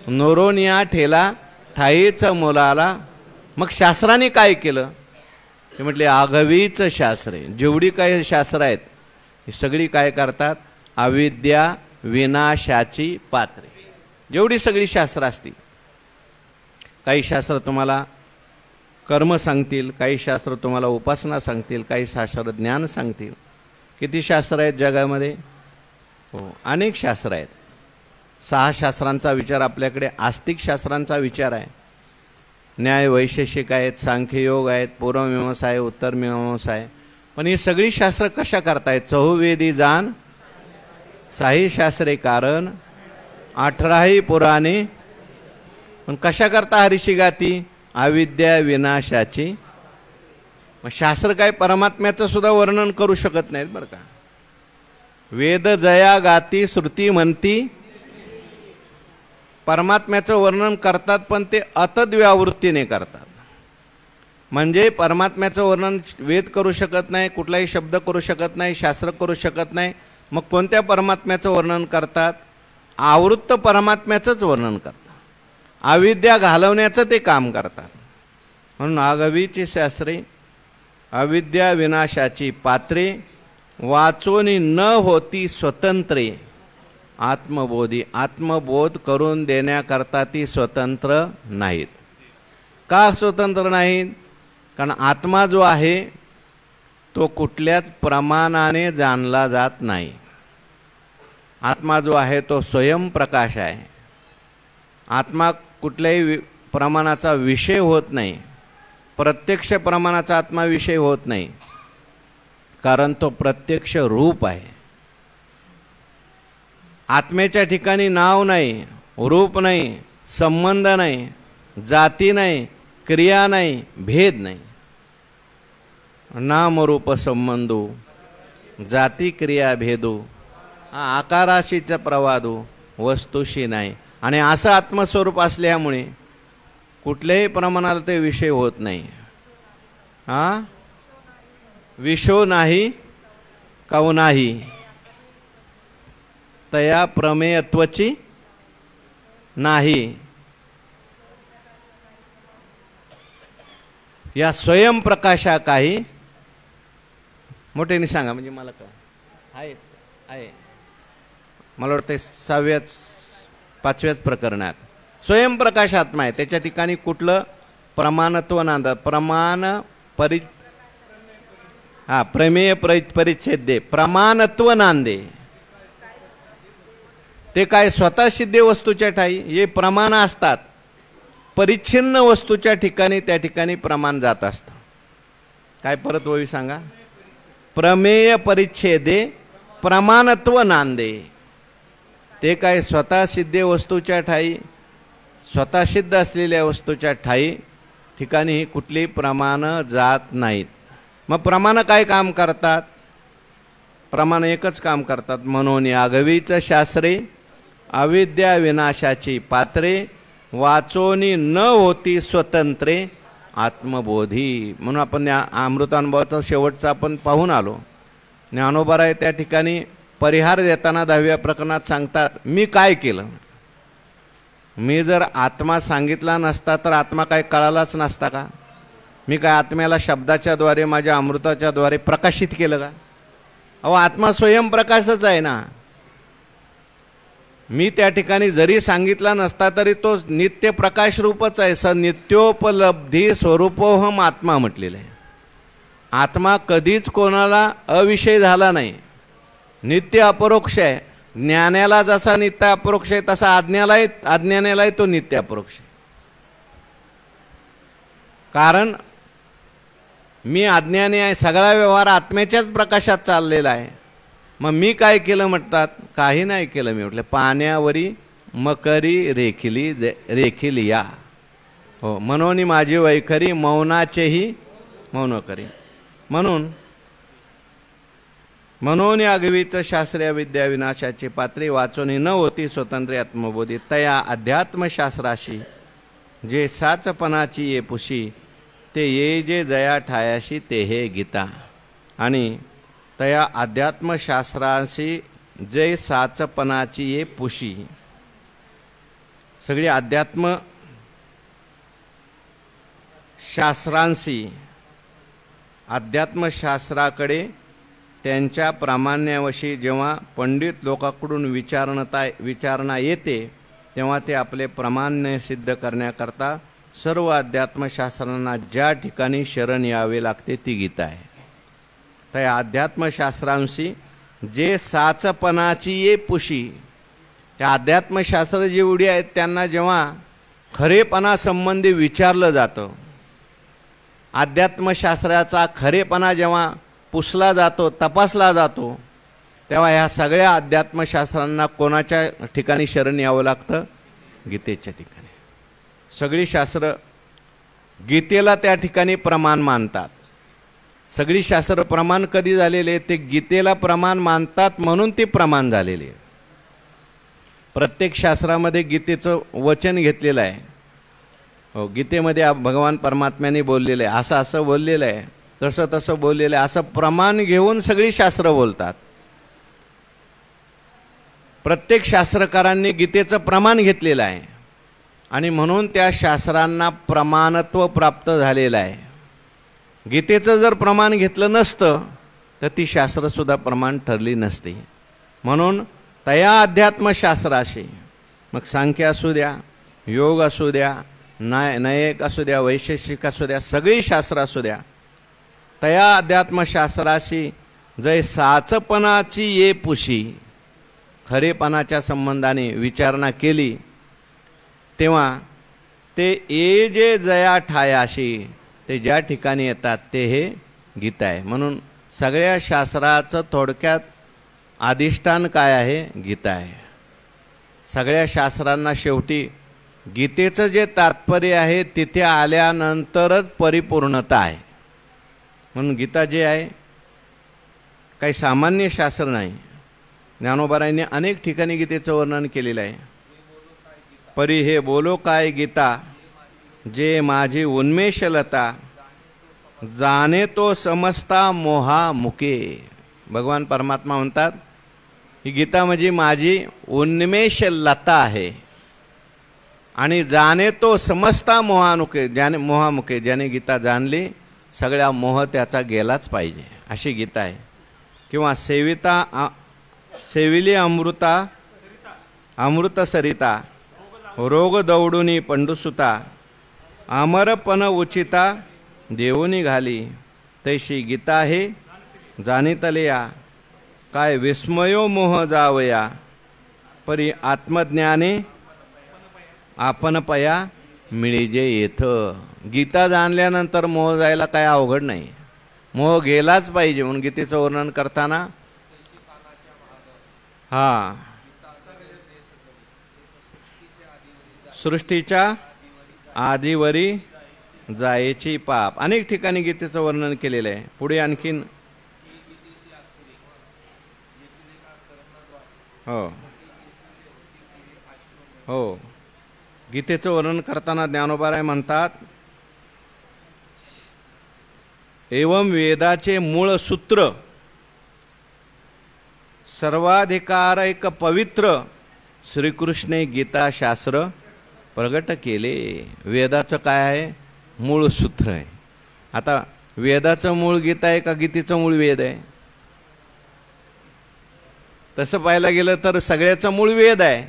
नोरोनिया ठेला ठाईच मुलाला. मग शास्त्राने काय केलं ते म्हटले आघवीच शास्त्रे. जेवढी काही शास्त्र आहेत ही सगळी काय करतात? अविद्या विनाशाची पात्रे. जेवढी सगळी शास्त्र असतील, काही शास्त्र तुम्हाला कर्म सांगतील, काही शास्त्र तुम्हाला उपासना सांगतील, काही शास्त्र ज्ञान सांगतील. किती शास्त्र आहेत जगामध्ये? हो, अनेक शास्त्र आहेत. 6 शास्त्रांचा विचार आपल्याकडे, आस्तिक शास्त्रांचा विचार आहे. न्याय वैशेषिक आहेत, सांख्ययोग आहेत, पूर्वमीमांसा आहे, उत्तरमीमांसा आहे. पण ही सगळी शास्त्र कशा करतायत? चहुवेदी जाण 6 शास्त्रे कारण 18 पुराणे. पण कशा करता हरीशी गाती? अविद्या विनाशाची. मग शास्त्र काय परमात्म्याचं सुद्धा वर्णन करू शकत नाहीत बरं का. वेद जया गाती श्रुती म्हणती. परमात्म्याचं वर्णन करतात पण ते अतद्व्यावृत्तीने करतात. म्हणजे परमात्म्याचं वर्णन वेद करू शकत नाही, कुठलाही शब्द करू शकत नाही, शास्त्र करू शकत नाही. मग कोणत्या परमात्म्याचं वर्णन करतात? आवृत्त परमात्म्याचंच वर्णन करतात. अविद्या घालवण्याचं ते काम करतात. म्हणून आगवीची शास्त्रे अविद्या विनाशाची पात्रे वाचोनी न होती स्वतंत्रे आत्मबोधी. आत्मबोध करून देण्याकरता ती स्वतंत्र नाहीत. का स्वतंत्र नाहीत? कारण आत्मा जो आहे तो कुठल्याच प्रमाणाने जाणला जात नाही. आत्मा जो आहे तो स्वयंप्रकाश आहे. आत्मा कुठल्याही प्रमाणाचा विषय होत नाही. प्रत्यक्ष प्रमाणाचा आत्मा विषय होत नाही, कारण तो प्रत्यक्ष रूप आहे. आत्म्याच्या ठिकाणी नाव नाही, रूप नाही, संबंध नाही, जाती नाही, क्रिया नाही, भेद नाही. नाम रूप संबंधो जाती क्रिया भेदो आकाराशीच प्रवादो वस्तूशी नाही. आणि असं आत्मस्वरूप असल्यामुळे कुठल्याही प्रमाणाला ते विषय होत नाही. विषो नाही कव नाही तया प्रमेयत्वची नाही. या स्वयंप्रकाशा काही मोठ्याने सांगा, म्हणजे मला काय आहे. मला वाटतं 6व्याच 5व्याच प्रकरणात स्वयंप्रकाश आत्मा आहे. त्याच्या ठिकाणी कुठलं प्रमाणत्व नांदत? प्रमाण प्रमेय परिच्छेद दे, प्रमाणत्व नांदे. ते काय? स्वतः सिद्ध वस्तूच्या ठाई हे प्रमाण असतात. परिच्छिन्न वस्तूच्या ठिकाणी त्या ठिकाणी प्रमाण जात असतं. काय? परत वही सांगा. प्रमेय परिच्छेदे प्रमाणत्व नांदे. ते काय? स्वतः सिद्ध वस्तूच्या ठाई, स्वतः सिद्ध असलेल्या वस्तूच्या ठिकाणी ही कुठली प्रमाण जात नाहीत. मग प्रमाण काय काम करतात? प्रमाण एकच काम करतात. म्हणून आगवीच शास्त्रे अविद्या विनाशाची पात्रे वाचोनी न होती स्वतंत्रे आत्मबोधी. म्हणून आपण अमृतानुभवाचा शेवटचा आपण पाहून आलो. ज्ञानोबा त्या ठिकाणी परिहार देताना 10व्या प्रकरणात सांगतात, मी काय केलं? मी जर आत्मा सांगितला नसता तर आत्मा काय कळालाच नसता का? मी काय आत्म्याला शब्दाच्या द्वारे माझ्या अमृताच्या द्वारे प्रकाशित केलं का? अहो, आत्मा स्वयंप्रकाशच आहे ना. मी त्या ठिकाणी जरी सांगितला नसता तरी तो नित्य प्रकाश रूपच आहे. स नित्योपलब्धी स्वरूपोहम आत्मा म्हटलेलं आहे. आत्मा कधीच कोणाला अविषय झाला नाही, नित्य अपरोक्ष आहे. ज्ञानाला जसा नित्य अपरोक्ष आहे तसा अज्ञानालाही तो नित्य अपरोक्ष आहे. कारण मी अज्ञानी आहे, सगळा व्यवहार आत्म्याच्याच प्रकाशात चाललेला आहे. मग मी काय केलं म्हणतात, काही नाही केलं. मी म्हटलं पाण्यावरी मकरी रेखिली या, हो म्हणून माझी वैखरी मौनाचेही मौन करी. म्हणून अगवीच शास्त्रीय विद्या विनाशाची पात्री वाचून न होती स्वतंत्र आत्मबोधी. तया अध्यात्मशास्त्राशी जे साचपणाची ये पुशी, ते ये जे जया ठायाशी ते हे गीता. आणि तया अध्यात्मशास्त्राशी जे साचपणाची ये पुशी, सगळी अध्यात्म शास्त्रांशी, अध्यात्मशास्त्राकडे त्यांच्या प्रामाण्यावशी जेव्हा पंडित लोकांकडून विचारणा येते, तेव्हा ते आपले प्रामाण्य सिद्ध करण्याकरता सर्व अध्यात्मशास्त्रांना ज्या ठिकाणी शरण यावे लागते ती गीता आहे. त्या अध्यात्मशास्त्रांशी जे साचपणाची ये पुशी, त्या अध्यात्मशास्त्र जेवढी आहेत त्यांना जेव्हा खरेपणा संबंधी विचारलं जातं, अध्यात्मशास्त्राचा खरेपणा जेव्हा पुसला जातो, तपासला जातो, तेव्हा ह्या सगळ्या अध्यात्मशास्त्रांना कोणाच्या ठिकाणी शरण यावं लागतं, गीतेच्या ठिकाणी. सगळी शास्त्र गीतेला त्या ठिकाणी प्रमाण मानतात. सगळी शास्त्र प्रमाण कधी झालेले, ते गीतेला प्रमाण मानतात म्हणून ते प्रमाण झालेले. प्रत्येक शास्त्रामध्ये गीतेचं वचन घेतलेलं आहे. हो, गीतेमध्ये भगवान परमात्म्याने बोललेलं आहे, असं असं बोललेलं आहे, तसं तसं बोललेलं आहे, असं प्रमाण घेऊन सगळी शास्त्र बोलतात. प्रत्येक शास्त्रकारांनी गीतेचं प्रमाण घेतलेलं आहे आणि म्हणून त्या शास्त्रांना प्रमाणत्व प्राप्त झालेलं आहे. गीतेचं जर प्रमाण घेतलं नसतं तर ती शास्त्रसुद्धा प्रमाण ठरली नसती. म्हणून तया अध्यात्मशास्त्राशी, मग सांख्य असू द्या, योग असू द्या, नयक असू द्या, वैशेषिक असू द्या, सगळी शास्त्र असू द्या, तया अध्यात्मशास्त्राशी जय साचपणाची ये पुशी, खरेपणाच्या संबंधाने विचारणा केली, तेव्हा ते ये जे जया ठायाशी, ते ज्या ठिकाणी येतात ते हे गीता आहे. म्हणून सगळ्या शास्त्राचं थोडक्यात अधिष्ठान काय आहे, गीता आहे. सगळ्या शास्त्रांना शेवटी गीतेचं जे तात्पर्य आहे तिथे आल्यानंतरच परिपूर्णता आहे. म्हणून गीता जे आहे काही सामान्य शास्त्र नाही. ज्ञानोबारायांनी अनेक ठिकाणी गीतेचं वर्णन केलेलं आहे. परी हे बोलो काय गीता, जे माझी उन्मेषलता, जाणे तो समजता मोहा मुके. भगवान परमात्मा म्हणतात ही गीता म्हणजे माझी उन्मेषलता आहे आणि जाणे तो समजता मोहामुके, ज्याने गीता जाणली सगळ्या मोह त्याचा गेलाच पाहिजे, अशी गीता आहे. किंवा सेविली अमृत सरिता, रोग दौडुनी पंडुसुता, अमरपण उचिता देऊनी घाली, तैशी गीता हे जाणितले या, काय विस्मयो मोह जावया, परी आत्मज्ञाने आपण पया मिळीजे येथ. गीता जाणल्यानंतर मोह जायला काय अवघड नाही, मोह गेलाच पाहिजे. म्हणून गीतेचं वर्णन करताना सृष्टीच्या आधीवरी जायची पाप, अनेक ठिकाणी गीतेचं वर्णन केलेलं आहे. पुढे आणखीन हो गीतेचं वर्णन करताना ज्ञानोबाराय म्हणतात, एवं वेदाचे मूळ सूत्र सर्वाधिकार एक पवित्र श्रीकृष्णे गीता शास्त्र प्रगट केले. वेदाचं काय आहे, मूळ सूत्र आहे. आता वेदाचं मूळ गीता आहे का गीतेचं मूळ वेद आहे? तसं पाहायला गेलं तर सगळ्याचं मूळ वेद आहे.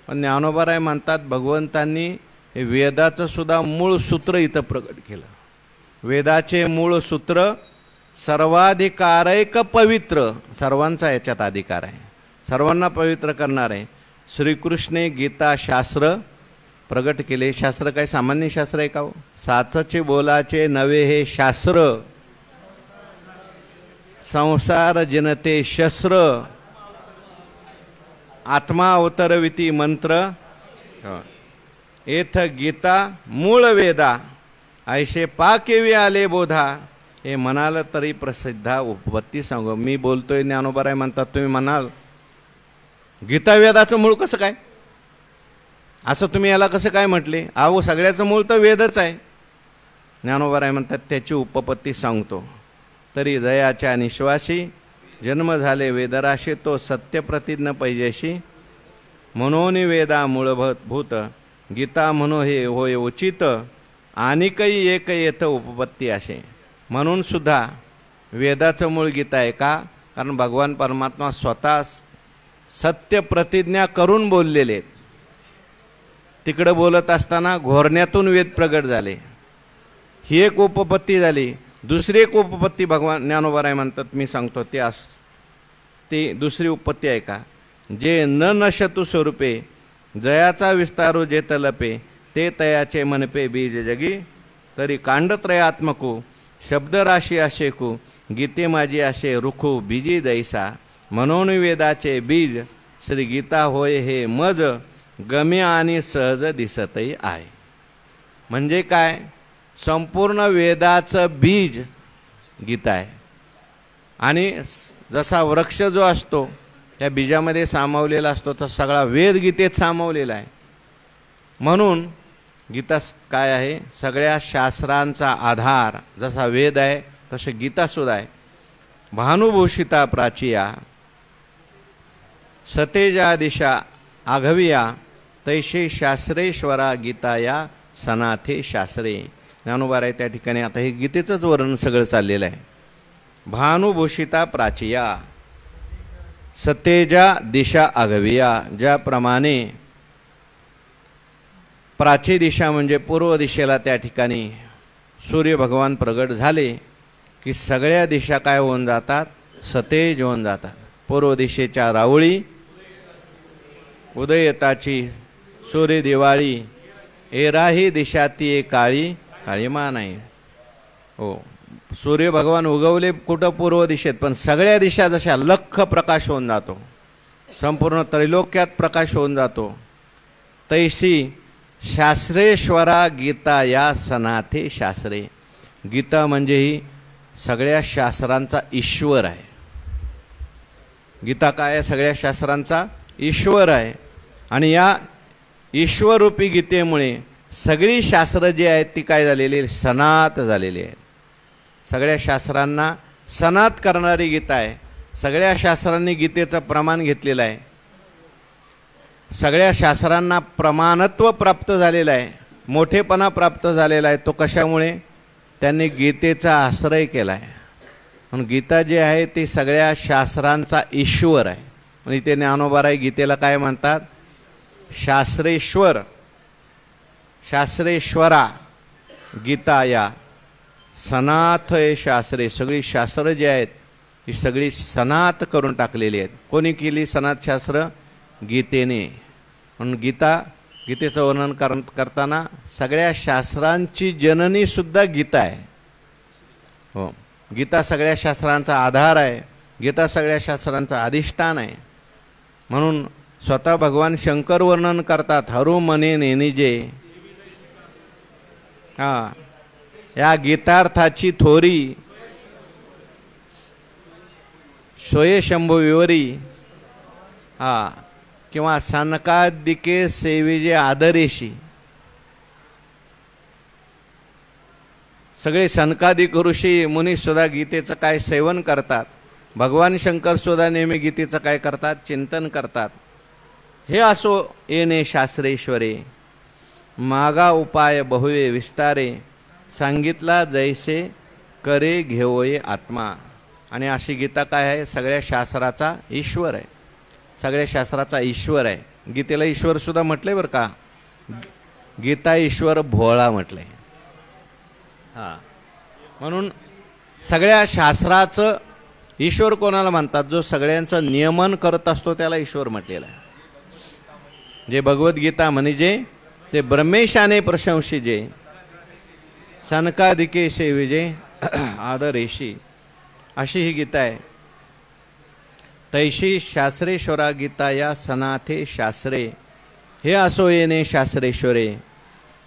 पण ज्ञानोबाराय म्हणतात भगवंतांनी हे वेदाचं सुद्धा मूळ सूत्र इथं प्रगट केलं. वेदाचे मूळ सूत्र सर्वाधिकारैक पवित्र, सर्वांचा याच्यात अधिकार आहे, सर्वांना पवित्र करणार आहे. श्रीकृष्णे गीता शास्त्र प्रगट केले. शास्त्र काय सामान्य शास्त्र आहे का हो? साचचे बोलाचे नवे हे शास्त्र, संसार जनते शस्त्र, आत्मा अवतरविती मंत्र, एथ गीता मूळ वेदा, ऐशे पाकेवी आले बोधा. हे म्हणाल तरी प्रसिद्धा उपपत्ती सांगू. मी बोलतोय ज्ञानोबा राय म्हणतात, तुम्ही म्हणाल गीता वेदाचं मूळ कसं काय, असं तुम्ही याला कसं काय म्हटले? अहो सगळ्याचं मूळ तर वेदच आहे. ज्ञानोबा राय म्हणतात त्याची उपपत्ती सांगतो. तरी जयाच्या निश्वासी जन्म झाले वेदराशी, तो सत्य प्रतिज्ञ पैजेशी, म्हणून वेदा मूळभूत, गीता म्हणू हे होय उचित, आणि काही एक येथ उपपत्ती असे. म्हणून सुद्धा वेदाचं मूळ गीता आहे का? कारण भगवान परमात्मा स्वतः सत्य प्रतिज्ञा करून बोललेले आहेत. तिकडं बोलत असताना घोरण्यातून वेद प्रगट झाले. ही एक उपपत्ती झाली. दुसरी एक उपपत्ती भगवान ज्ञानोबा राय म्हणतात, मी सांगतो ते दुसरी उपपत्ती आहे का? जे न नशतु स्वरूपे, जयाचा विस्तारू जे तलपे, ते तयाचे मनपे बीज जगी, तरी कांडत्रयात्मकू शब्दराशी अशेकू, गीते माझी असे रुखू बीजी दैसा, म्हणून वेदाचे बीज श्री गीता होय हे मज, गम्य आणि सहज दिसतही आहे. म्हणजे काय? संपूर्ण वेदाचं बीज गीता आहे. आणि जसा वृक्ष जो असतो त्या बीजामध्ये सामावलेला असतो, तर सगळा वेद गीतेत सामावलेला आहे. म्हणून गीता काय आहे? सगळ्या शास्त्रांचा आधार. जसा वेद आहे तसे गीता सुद्धा आहे. भानुभूषिता प्राचिया, सतेजा दिशा आघविया, तैशे शास्त्रेश्वरा गीताया सनाथे शास्त्रे. ज्ञानोबा राय त्या ठिकाणी आता हे गीतेचंच वर्णन सगळं चाललेलं आहे. भानुभूषिता प्राचिया, सतेजा दिशा आघविया. ज्याप्रमाणे प्राची दिशा म्हणजे पूर्व दिशेला त्या ठिकाणी सूर्य भगवान प्रगट झाले की सगळ्या दिशा काय होऊन जातात? सतेज होऊन जातात. पूर्व दिशेच्या रावळी उदयताची सूर्य दिवाळी, एराही दिशा ती काळी काळीमा नाही. हो, सूर्य भगवान उगवले कुठं? पूर्व दिशेत. पण सगळ्या दिशा जशा लख प्रकाश होऊन जातो, संपूर्ण त्रैलोक्यात प्रकाश होऊन जातो, तैशी शास्त्रेश्वरा गीता या सनाथे शास्त्रे. गीता म्हणजे ही सगळ्या शास्त्रांचा ईश्वर आहे. गीता काय आहे? सगळ्या शास्त्रांचा ईश्वर आहे. आणि या ईश्वरूपी गीतेमुळे सगळी शास्त्र जी आहेत ती काय झालेली? सनात झालेली आहेत. सगळ्या शास्त्रांना सनात करणारी गीता आहे. सगळ्या शास्त्रांनी गीतेचं प्रमाण घेतलेलं आहे. सगळ्या शास्त्रांना प्रमाणत्व प्राप्त झालेलं आहे, मोठेपणा प्राप्त झालेला आहे. तो कशामुळे? त्यांनी गीतेचा आश्रय केला आहे. म्हणून गीता जी आहे ती सगळ्या शास्त्रांचा ईश्वर आहे. आणि इथे ज्ञानोबा राय गीतेला काय म्हणतात? शास्त्रेश्वर, शास्त्रेश्वरा गीता या सनाथ हे शास्त्रे. सगळी शास्त्र जी आहेत ती सगळी सनात करून टाकलेली आहेत. कोणी केली सनात शास्त्र? गीतेने. म्हणून गीतेचं वर्णन करताना सगळ्या शास्त्रांची जननी सुद्धा गीता आहे. हो, गीता सगळ्या शास्त्रांचा आधार आहे. गीता सगळ्या शास्त्रांचा अधिष्ठान आहे. म्हणून स्वतः भगवान शंकर वर्णन करतात, हरू मने नेनिजे. हा, या गीतार्थाची थोरी सोये शंभू विवरी. हा, किंवा सनकादिके सेविजे आदरेशी. सगळे सनकादिक ऋषी मुनी सुद्धा गीतेचं काय सेवन करतात. भगवान शंकर सुद्धा नेहमी गीतेचं काय करतात? चिंतन करतात. हे असो येणे शास्त्रेश्वरे, मागा उपाय बहुवे विस्तारे, सांगितला जैसे करे घेवोये आत्मा. आणि अशी गीता काय आहे? सगळ्या शास्त्राचा ईश्वर आहे. सगळ्या शास्त्राचा ईश्वर आहे. गीतेला ईश्वर सुद्धा म्हटले बरं का. गीता ईश्वर भोळा म्हटले. हां, म्हणून सगळ्या शास्त्राचं ईश्वर कोणाला म्हणतात? जो सगळ्यांचं नियमन करत असतो त्याला ईश्वर म्हटलेलं आहे. जे भगवद्गीता म्हणजे ते ब्रह्मेशाने प्रशंसिजे सनकादिके विजे आदरेशी, अशी ही गीता आहे. तैशी शास्त्रेश्वरा गीता या सनाथे शास्त्रे, हे असो येणे शास्त्रेश्वरे,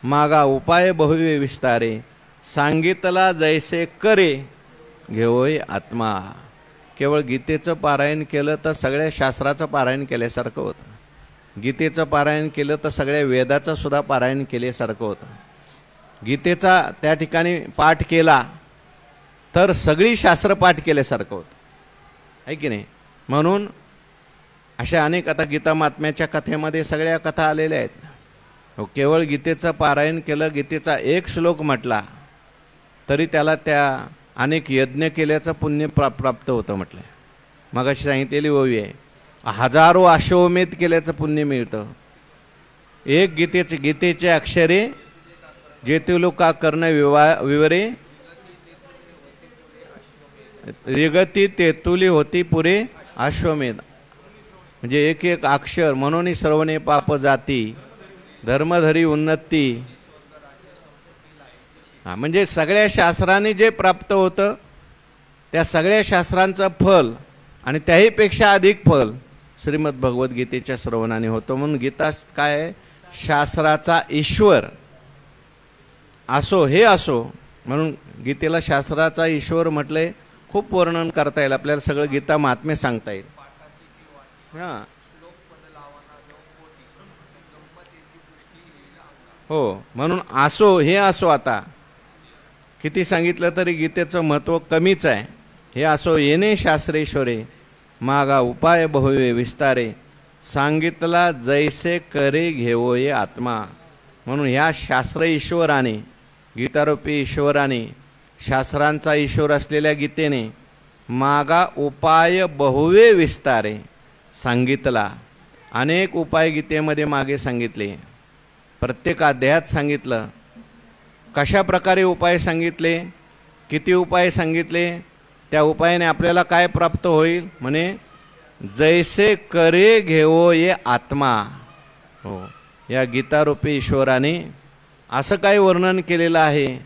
मागा उपाय बहुवे विस्तारे, सांगितला जैसे करे घेवोय आत्मा. केवळ गीतेचं पारायण केलं तर सगळ्या शास्त्राचं पारायण केल्यासारखं होतं. गीतेचं पारायण केलं तर सगळ्या वेदाचं सुद्धा पारायण केल्यासारखं होतं. गीतेचा त्या ठिकाणी पाठ केला तर सगळी शास्त्र पाठ केल्यासारखं होतं, आहे की नाही. म्हणून अशा अनेक आता गीता महात्म्याच्या कथेमध्ये सगळ्या कथा आलेल्या आहेत. केवळ गीतेचं पारायण केलं, गीतेचा एक श्लोक म्हटला तरी त्याला त्या अनेक यज्ञ केल्याचं पुण्य प्राप्त होतं म्हटलं. मग अशी सांगितलेली ओवी आहे, हजारो अश्वमेध केल्याचं पुण्य मिळतं. एक गीतेचे अक्षरे जेतुलोका कर्ण विवरे, विगती तेतुली होती पुरे अश्वमेध. म्हणजे एक एक अक्षर म्हणून सर्वने पाप जाती, धर्मधरी उन्नती. म्हणजे सगळ्या शास्त्राने जे प्राप्त होतं त्या सगळ्या शास्त्रांचं फल आणि त्याहीपेक्षा अधिक फल श्रीमद भगवद्गीतेच्या श्रवणाने होतं. म्हणून गीता काय आहे, शास्त्राचा ईश्वर असो हे असो. म्हणून गीतेला शास्त्राचा ईश्वर म्हटलंय. खूप वर्णन करता येईल आपल्याला, सगळं गीता महात्म्य सांगता येईल. हां हो, म्हणून असो हे असो. आता किती सांगितलं तरी गीतेचं महत्त्व कमीच आहे. हे असो येणे शास्त्रेश्वरे, मागा उपाय बहुवे विस्तारे, सांगितला जैसे करे घेवोये आत्मा. म्हणून ह्या शास्त्र ईश्वराने, गीतारूपी ईश्वराने, शास्त्रांचा ईश्वर असलेल्या गीतेने मागा उपाय बहुवे विस्तारे सांगितला. अनेक उपाय गीतेमध्ये मागे सांगितले, प्रत्येक अध्यायात सांगितलं. कशा प्रकारे उपाय सांगितले, किती उपाय सांगितले, त्या उपायाने आपल्याला काय प्राप्त होईल. म्हणे जैसे करे घेवो ये आत्मा. हो, या गीतारूपी ईश्वराने असं काय वर्णन केलेलं आहे.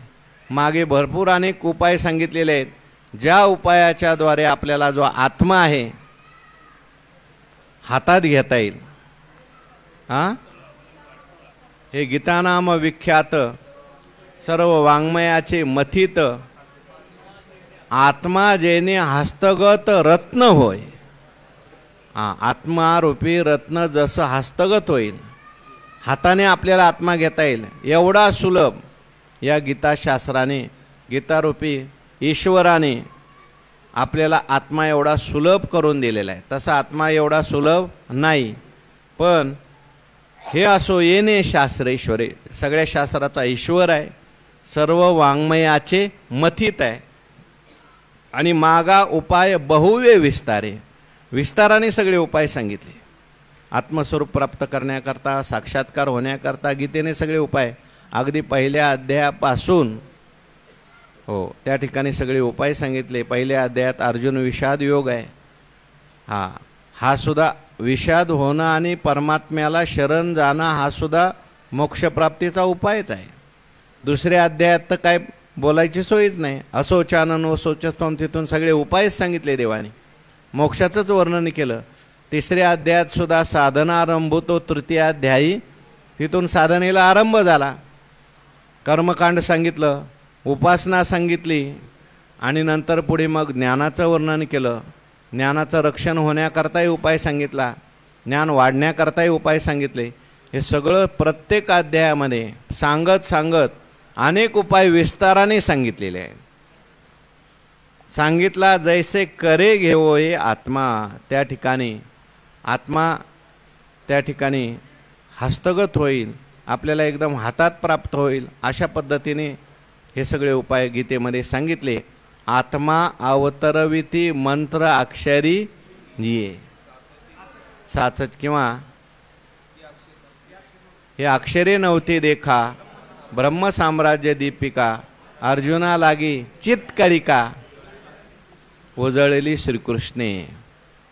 मागे भरपूर अनेक उपाय सांगितलेले आहेत, ज्या उपायाच्या द्वारे आपल्याला जो आत्मा आहे हातात घेता येईल. हे गीतानाम विख्यात सर्व वाङ्मयाचे मथित, आत्मा जेने हस्तगत रत्न होय. आत्मारूपी रत्न जसं हस्तगत होईल, हाताने आपल्याला आत्मा घेता येईल, एवढा सुलभ या गीताशास्त्राने, गीतारूपी ईश्वराने आपल्याला आत्मा एवढा सुलभ करून दिलेला आहे. तसा आत्मा एवढा सुलभ नाही. पण हे असो येणे शास्त्रेश्वरे, सगळ्या शास्त्राचा ईश्वर आहे, सर्व वाङ्मयाचे मथित आहे. आणि मागा उपाय बहुवे विस्तारे, विस्ताराने सगळे उपाय सांगितले. आत्मस्वरूप प्राप्त करण्याकरता, साक्षात्कार होण्याकरता गीतेने सगळे उपाय, अगदी पहिल्या अध्यायापासून हो त्या ठिकाणी सगळे उपाय सांगितले. पहिल्या अध्यायात अर्जुन विषाद योग आहे. हा सुद्धा विषाद होणं आणि परमात्म्याला शरण जाणं हा सुद्धा मोक्षप्राप्तीचा उपायच आहे. दुसऱ्या अध्यायात तर काय बोलायची सोयच नाही. असोचानन व शोचस्तम, तिथून सगळे उपायच सांगितले देवाने, मोक्षाचंच वर्णन केलं. तिसऱ्या अध्यायात सुद्धा साधनारंभतो तृतीयाध्यायी, तिथून साधनेला आरंभ झाला. कर्मकांड सांगितलं, उपासना सांगितली आणि नंतर पुढे मग ज्ञानाचं वर्णन केलं. ज्ञानाचं रक्षण होण्याकरताही उपाय सांगितला, ज्ञान वाढण्याकरताही उपाय सांगितले. हे सगळं प्रत्येक अध्यायामध्ये सांगत अनेक उपाय विस्ताराने सांगितलेले आहे. सांगितला जैसे करे घेवोये आत्मा, त्या ठिकाणी आत्मा त्या ठिकाणी हस्तगत होईल, आपल्याला एकदम हातात प्राप्त होईल. अशा पद्धतीने हे सगळे उपाय गीतेमध्ये सांगितले. आत्मा अवतरविती मंत्र अक्षरी जिये साचत, किंवा हे अक्षरे नव्हती देखा, ब्रह्मसाम्राज्य दीपिका, अर्जुना लागी चित्कळिका, उजळली श्रीकृष्णे.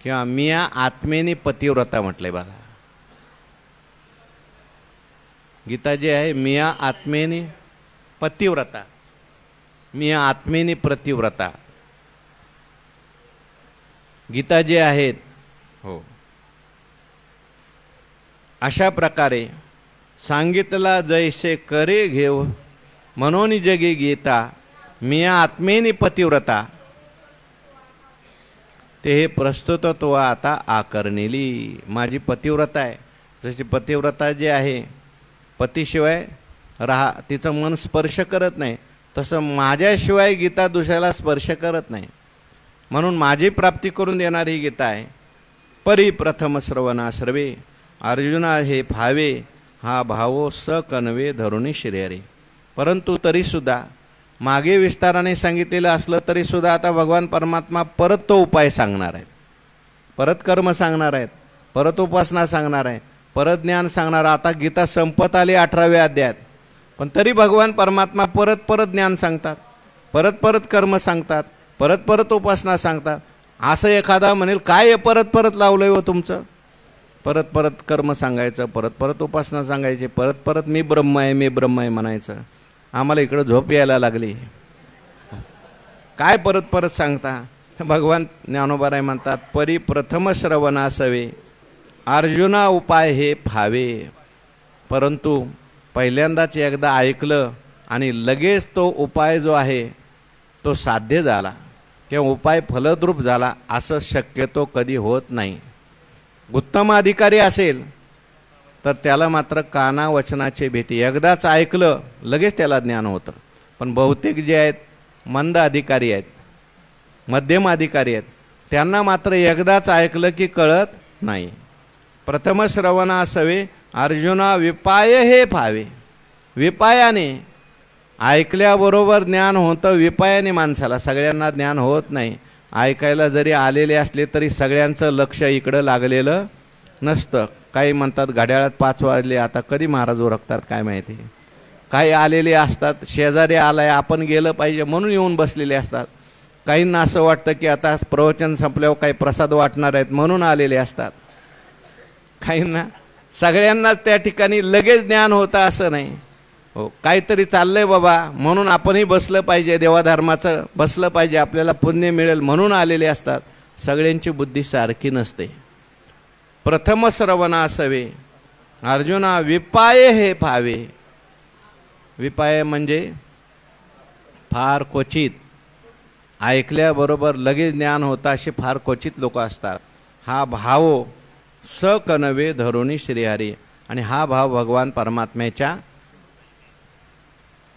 किंवा मिया आत्मेने पतिव्रता म्हटलंय बघा. गीता जी आहे मिया आत्मेने पतिव्रता, मिया आत्मेने प्रतिव्रता. गीता जी आहेत हो अशा प्रकारे सांगितला जैसे करे घेव म्हणून जगी गीता मिया आत्मेने पतिव्रता. ते हे प्रस्तुतत्व आता आकर्णिली. माझी पतिव्रता आहे. जशी पतिव्रता जी आहे पतीशिवाय तिचं मन स्पर्श करत नाही, तसं माझ्याशिवाय गीता दुसऱ्याला स्पर्श करत नाही. म्हणून माझी प्राप्ती करून देणारी ही गीता आहे. परी प्रथम श्रवणा सर्वे अर्जुना हे भावे हा भावो स कनवे धरुणी श्रेयरे. परंतु तरीसुद्धा मागे विस्ताराने सांगितलेलं असलं तरीसुद्धा आता भगवान परमात्मा परत तो उपाय सांगणार आहेत, परत कर्म सांगणार आहेत, परत उपासना सांगणार आहे, परत ज्ञान सांगणार. आता गीता संपत आली 18व्या अध्यायात, पण तरी भगवान परमात्मा परत परत ज्ञान सांगतात, परत परत कर्म सांगतात, परत परत उपासना सांगतात. असं एखादा म्हणेल काय परत परत लावलंय हो तुमचं? परत परत कर्म सांगायचं, परत परत उपासना सांगायची, परत परत मी ब्रह्म आहे मी ब्रह्म आहे म्हणायचं. आम्हाला इकडं झोप यायला लागली. काय परत परत सांगता? भगवान ज्ञानोबाराय म्हणतात परी प्रथम श्रवणासवे अर्जुना उपाय हे फावे. परंतु पहिल्यांदाच एकदा ऐकलं आणि लगेच तो उपाय जो आहे तो साध्य झाला किंवा उपाय फलद्रूप झाला असं शक्यतो कधी होत नाही. उत्तम अधिकारी असेल तर त्याला मात्र काना वचनाचे भेटी. एकदाच ऐकलं लगेच त्याला ज्ञान होतं. पण बहुतेक जे आहेत मंद अधिकारी आहेत, मध्यम अधिकारी आहेत, त्यांना मात्र एकदाच ऐकलं की कळत नाही. प्रथम श्रवणा सवे अर्जुना विपाय हे फावे. विपायाने ऐकल्याबरोबर ज्ञान होतं. विपायाने माणसाला, सगळ्यांना ज्ञान होत नाही. ऐकायला जरी आलेले असले तरी सगळ्यांचं लक्ष इकडं लागलेलं नसतं. काही म्हणतात घड्याळात 5 वाजले, आता कधी महाराज ओरखतात काय माहिती. काही आलेले असतात, शेजारी आलाय आपण गेलं पाहिजे म्हणून येऊन बसलेले असतात. काहींना असं वाटतं की आता प्रवचन संपल्यावर काही प्रसाद वाटणार आहेत म्हणून आलेले असतात. काहींना, सगळ्यांनाच त्या ठिकाणी लगेच ज्ञान होतं असं नाही. हो, काहीतरी चाललंय बाबा म्हणून आपणही बसलं पाहिजे, देवाधर्माचं बसलं पाहिजे, आपल्याला पुण्य मिळेल म्हणून आलेले असतात. सगळ्यांची बुद्धी सारखी नसते. प्रथम श्रवणा असावे अर्जुना विपाय हे फावे. विपाय म्हणजे फार क्वचित ऐकल्याबरोबर लगेच ज्ञान होतं असे फार क्वचित लोक असतात. हा भाव स कनवे धरुणी श्रीहरी. आणि हा भाव भगवान परमात्म्याच्या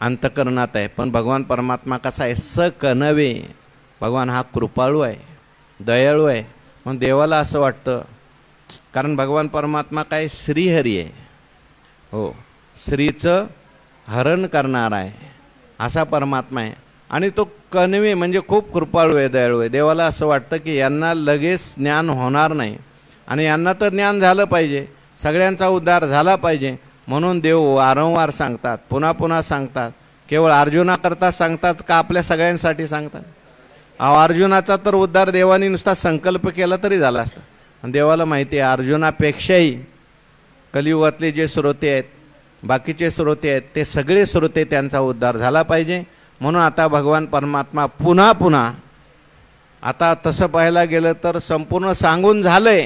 अंतकरणात आहे. पण भगवान परमात्मा कसा आहे? स कनवे. भगवान हा कृपाळू आहे, दयाळू आहे. म्हणून देवाला असं वाटतं, कारण भगवान परमात्मा काय श्रीहरी आहे. हो, श्रीचं हरण करणार आहे असा परमात्मा आहे. आणि तो कनवे म्हणजे खूप कृपाळू आहे, दयाळू आहे. देवाला असं वाटतं की यांना लगेच ज्ञान होणार नाही आणि यांना तर ज्ञान झालं पाहिजे, सगळ्यांचा उद्धार झाला पाहिजे. म्हणून देव वारंवार सांगतात, पुन्हा पुन्हा सांगतात. केवळ अर्जुनाकरता सांगतात का आपल्या सगळ्यांसाठी सांगतात? अर्जुनाचा तर उद्धार देवाने नुसता संकल्प केला तरी झाला असता. आणि देवाला माहिती आहे अर्जुनापेक्षाही कलियुगातले जे श्रोते आहेत, बाकीचे श्रोते आहेत, ते सगळे श्रोते त्यांचा उद्धार झाला पाहिजे. म्हणून आता भगवान परमात्मा पुन्हा पुन्हा, आता तसं पाहायला गेलं तर संपूर्ण सांगून झालंय,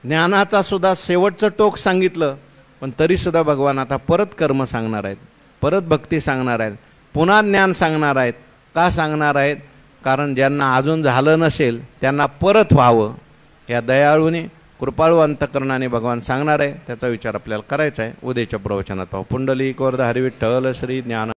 ज्ञानाचा सुद्धा शेवटचं टोक सांगितलं, पण तरीसुद्धा भगवान आता परत कर्म सांगणार आहेत, परत भक्ती सांगणार आहेत, पुन्हा ज्ञान सांगणार आहेत. का सांगणार आहेत? कारण ज्यांना अजून झालं नसेल त्यांना परत व्हावं या दयाळूने, कृपाळू अंतकरणाने भगवान सांगणार आहे. त्याचा विचार आपल्याला करायचा आहे. उद्याच्या प्रवचनात पाहू. पुंडलिक वरद हरी विठ्ठल श्री ज्ञान